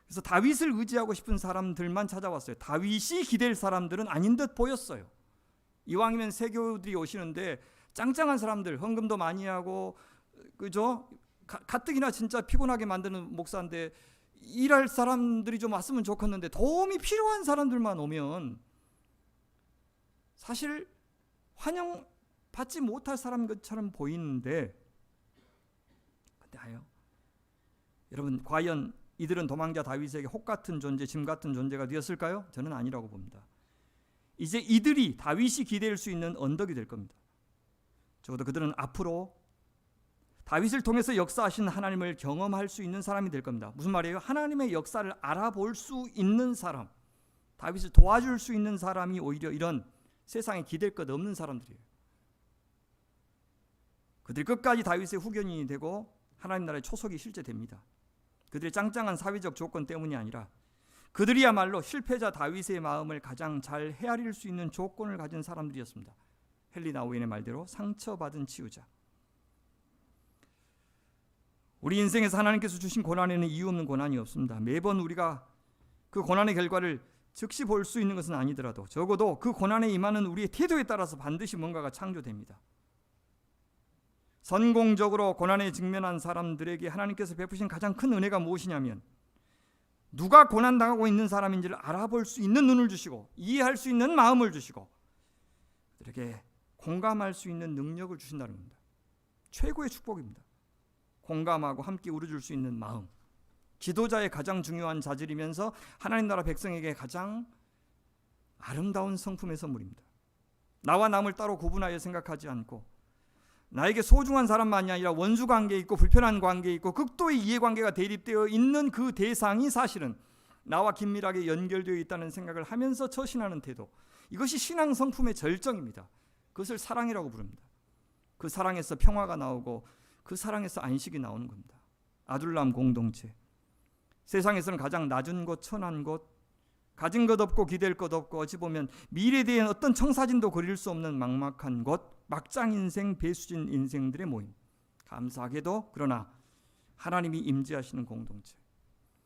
그래서 다윗을 의지하고 싶은 사람들만 찾아왔어요. 다윗이 기댈 사람들은 아닌 듯 보였어요. 이왕이면 세교들이 오시는데 짱짱한 사람들, 헌금도 많이 하고 그죠? 가뜩이나 진짜 피곤하게 만드는 목사인데 일할 사람들이 좀 왔으면 좋겠는데 도움이 필요한 사람들만 오면 사실 환영받지 못할 사람 것처럼 보이는데 근데 여러분 과연 이들은 도망자 다윗에게 혹 같은 존재, 짐 같은 존재가 되었을까요? 저는 아니라고 봅니다. 이제 이들이 다윗이 기댈 수 있는 언덕이 될 겁니다. 적어도 그들은 앞으로 다윗을 통해서 역사하신 하나님을 경험할 수 있는 사람이 될 겁니다. 무슨 말이에요? 하나님의 역사를 알아볼 수 있는 사람, 다윗을 도와줄 수 있는 사람이 오히려 이런 세상에 기댈 것 없는 사람들이에요. 그들이 끝까지 다윗의 후견인이 되고 하나님 나라의 초석이 실제 됩니다. 그들의 짱짱한 사회적 조건 때문이 아니라 그들이야말로 실패자 다윗의 마음을 가장 잘 헤아릴 수 있는 조건을 가진 사람들이었습니다. 헨리 나우인의 말대로 상처받은 치유자. 우리 인생에서 하나님께서 주신 고난에는 이유 없는 고난이 없습니다. 매번 우리가 그 고난의 결과를 즉시 볼 수 있는 것은 아니더라도 적어도 그 고난에 임하는 우리의 태도에 따라서 반드시 뭔가가 창조됩니다. 성공적으로 고난에 직면한 사람들에게 하나님께서 베푸신 가장 큰 은혜가 무엇이냐면 누가 고난당하고 있는 사람인지를 알아볼 수 있는 눈을 주시고 이해할 수 있는 마음을 주시고 그들에게 공감할 수 있는 능력을 주신다는 겁니다. 최고의 축복입니다. 공감하고 함께 울어줄 수 있는 마음, 지도자의 가장 중요한 자질이면서 하나님 나라 백성에게 가장 아름다운 성품의 선물입니다. 나와 남을 따로 구분하여 생각하지 않고 나에게 소중한 사람만이 아니라 원수 관계에 있고 불편한 관계에 있고 극도의 이해관계가 대립되어 있는 그 대상이 사실은 나와 긴밀하게 연결되어 있다는 생각을 하면서 처신하는 태도, 이것이 신앙 성품의 절정입니다. 그것을 사랑이라고 부릅니다. 그 사랑에서 평화가 나오고 그 사랑에서 안식이 나오는 겁니다. 아둘람 공동체, 세상에서는 가장 낮은 곳, 천한 곳, 가진 것 없고 기댈 것 없고 어찌 보면 미래에 대한 어떤 청사진도 그릴 수 없는 막막한 곳, 막장 인생, 배수진 인생들의 모임. 감사하게도 그러나 하나님이 임재하시는 공동체,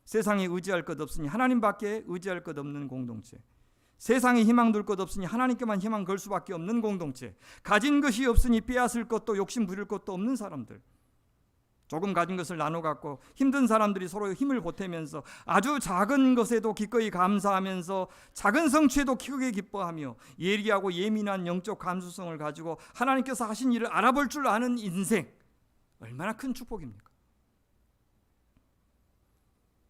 세상에 의지할 것 없으니 하나님밖에 의지할 것 없는 공동체, 세상에 희망 둘 것 없으니 하나님께만 희망 걸 수밖에 없는 공동체, 가진 것이 없으니 빼앗을 것도 욕심 부릴 것도 없는 사람들, 조금 가진 것을 나눠 갖고 힘든 사람들이 서로 힘을 보태면서 아주 작은 것에도 기꺼이 감사하면서 작은 성취에도 크게 기뻐하며 예리하고 예민한 영적 감수성을 가지고 하나님께서 하신 일을 알아볼 줄 아는 인생, 얼마나 큰 축복입니까?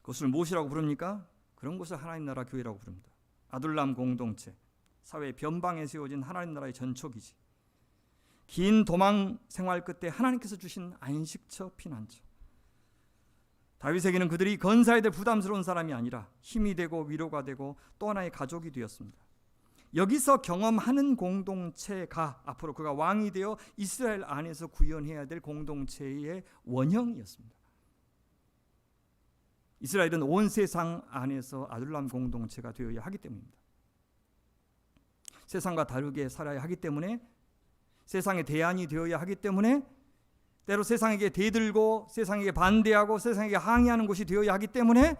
그것을 무엇이라고 부릅니까? 그런 것을 하나님 나라 교회라고 부릅니다. 아둘람 공동체, 사회 변방에 세워진 하나님 나라의 전초기지, 긴 도망 생활 끝에 하나님께서 주신 안식처, 피난처. 다윗에게는 그들이 건사해야 될 부담스러운 사람이 아니라 힘이 되고 위로가 되고 또 하나의 가족이 되었습니다. 여기서 경험하는 공동체가 앞으로 그가 왕이 되어 이스라엘 안에서 구현해야 될 공동체의 원형이었습니다. 이스라엘은 온 세상 안에서 아둘람 공동체가 되어야 하기 때문입니다. 세상과 다르게 살아야 하기 때문에, 세상의 대안이 되어야 하기 때문에, 때로 세상에게 대들고 세상에게 반대하고 세상에게 항의하는 곳이 되어야 하기 때문에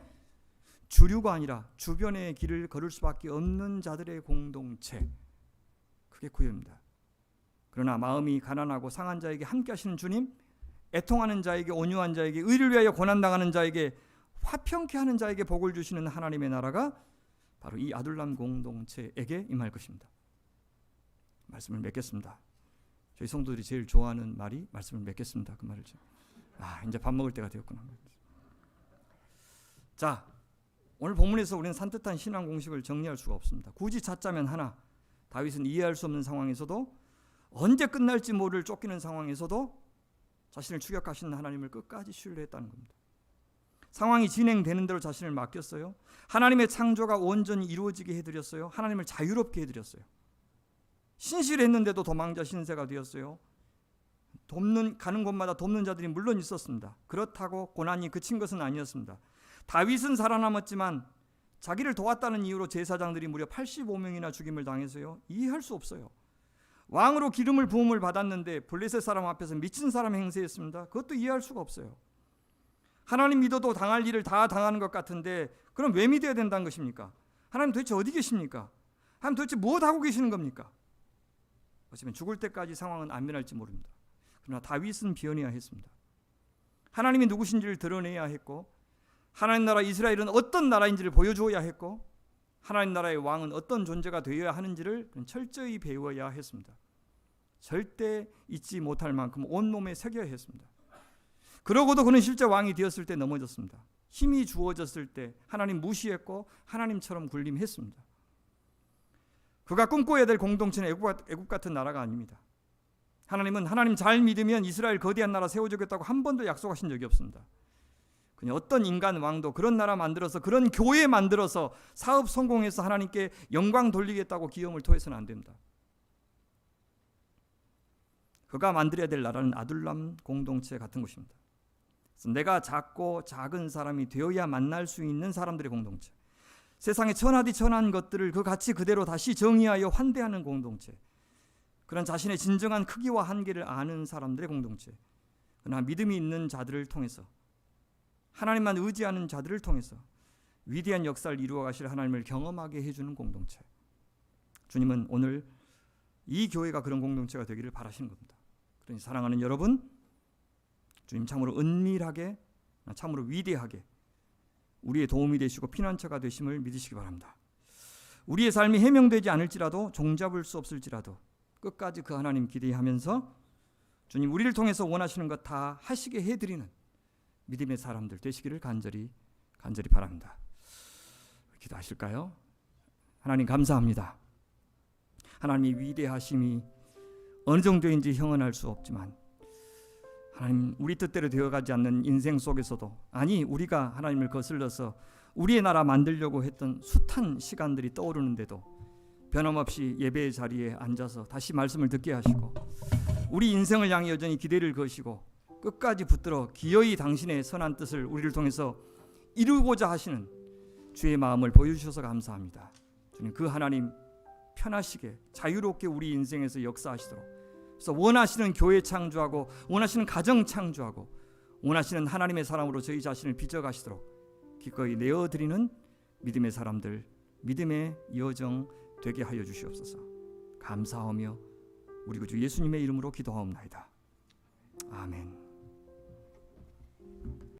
주류가 아니라 주변의 길을 걸을 수밖에 없는 자들의 공동체, 그게 구현입니다. 그러나 마음이 가난하고 상한 자에게 함께 하시는 주님, 애통하는 자에게, 온유한 자에게, 의를 위하여 고난당하는 자에게, 화평케 하는 자에게 복을 주시는 하나님의 나라가 바로 이 아둘람 공동체에게 임할 것입니다. 말씀을 맺겠습니다. 저희 성도들이 제일 좋아하는 말이 말씀을 맺겠습니다. 그 말을 이제 밥 먹을 때가 되었구나. 자, 오늘 본문에서 우리는 산뜻한 신앙 공식을 정리할 수가 없습니다. 굳이 찾자면 하나, 다윗은 이해할 수 없는 상황에서도, 언제 끝날지 모를 쫓기는 상황에서도 자신을 추격하시는 하나님을 끝까지 신뢰했다는 겁니다. 상황이 진행되는 대로 자신을 맡겼어요. 하나님의 창조가 온전히 이루어지게 해드렸어요. 하나님을 자유롭게 해드렸어요. 신실했는데도 도망자 신세가 되었어요. 가는 곳마다 돕는 자들이 물론 있었습니다. 그렇다고 고난이 그친 것은 아니었습니다. 다윗은 살아남았지만 자기를 도왔다는 이유로 제사장들이 무려 85명이나 죽임을 당해서요. 이해할 수 없어요. 왕으로 기름을 부음을 받았는데 블레셋 사람 앞에서 미친 사람 행세했습니다. 그것도 이해할 수가 없어요. 하나님 믿어도 당할 일을 다 당하는 것 같은데 그럼 왜 믿어야 된다는 것입니까? 하나님 도대체 어디 계십니까? 하나님 도대체 무엇 하고 계시는 겁니까? 어쩌면 죽을 때까지 상황은 안 변할지 모릅니다. 그러나 다윗은 변해야 했습니다. 하나님이 누구신지를 드러내야 했고, 하나님 나라 이스라엘은 어떤 나라인지를 보여주어야 했고, 하나님 나라의 왕은 어떤 존재가 되어야 하는지를 철저히 배워야 했습니다. 절대 잊지 못할 만큼 온몸에 새겨야 했습니다. 그러고도 그는 실제 왕이 되었을 때 넘어졌습니다. 힘이 주어졌을 때 하나님 무시했고 하나님처럼 군림했습니다. 그가 꿈꿔야 될 공동체는 애국 같은 나라가 아닙니다. 하나님은 하나님 잘 믿으면 이스라엘 거대한 나라 세워주겠다고 한 번도 약속하신 적이 없습니다. 그냥 어떤 인간 왕도 그런 나라 만들어서, 그런 교회 만들어서 사업 성공해서 하나님께 영광 돌리겠다고 기염을 토해서는 안 됩니다. 그가 만들어야 될 나라는 아둘람 공동체 같은 곳입니다. 그래서 내가 작고 작은 사람이 되어야 만날 수 있는 사람들의 공동체, 세상에 천하디 천한 것들을 그 가치 그대로 다시 정의하여 환대하는 공동체, 그런 자신의 진정한 크기와 한계를 아는 사람들의 공동체, 그러나 믿음이 있는 자들을 통해서, 하나님만 의지하는 자들을 통해서 위대한 역사를 이루어 가실 하나님을 경험하게 해주는 공동체. 주님은 오늘 이 교회가 그런 공동체가 되기를 바라시는 겁니다. 그러니 사랑하는 여러분, 주님 참으로 은밀하게, 참으로 위대하게 우리의 도움이 되시고 피난처가 되심을 믿으시기 바랍니다. 우리의 삶이 해명되지 않을지라도, 종잡을 수 없을지라도 끝까지 그 하나님 기대하면서 주님 우리를 통해서 원하시는 것 다 하시게 해드리는 믿음의 사람들 되시기를 간절히 바랍니다. 기도하실까요? 하나님 감사합니다. 하나님의 위대하심이 어느 정도인지 형언할 수 없지만, 하나님 우리 뜻대로 되어가지 않는 인생 속에서도, 아니 우리가 하나님을 거슬러서 우리의 나라 만들려고 했던 숱한 시간들이 떠오르는데도 변함없이 예배의 자리에 앉아서 다시 말씀을 듣게 하시고, 우리 인생을 향해 여전히 기대를 거시고 끝까지 붙들어 기어이 당신의 선한 뜻을 우리를 통해서 이루고자 하시는 주의 마음을 보여주셔서 감사합니다. 주님 그 하나님 편하시게 자유롭게 우리 인생에서 역사하시도록, 그래서 원하시는 교회 창조하고 원하시는 가정 창조하고 원하시는 하나님의 사람으로 저희 자신을 빚어가시도록 기꺼이 내어드리는 믿음의 사람들, 믿음의 여정 되게 하여 주시옵소서. 감사하며 우리 구주 예수님의 이름으로 기도하옵나이다. 아멘.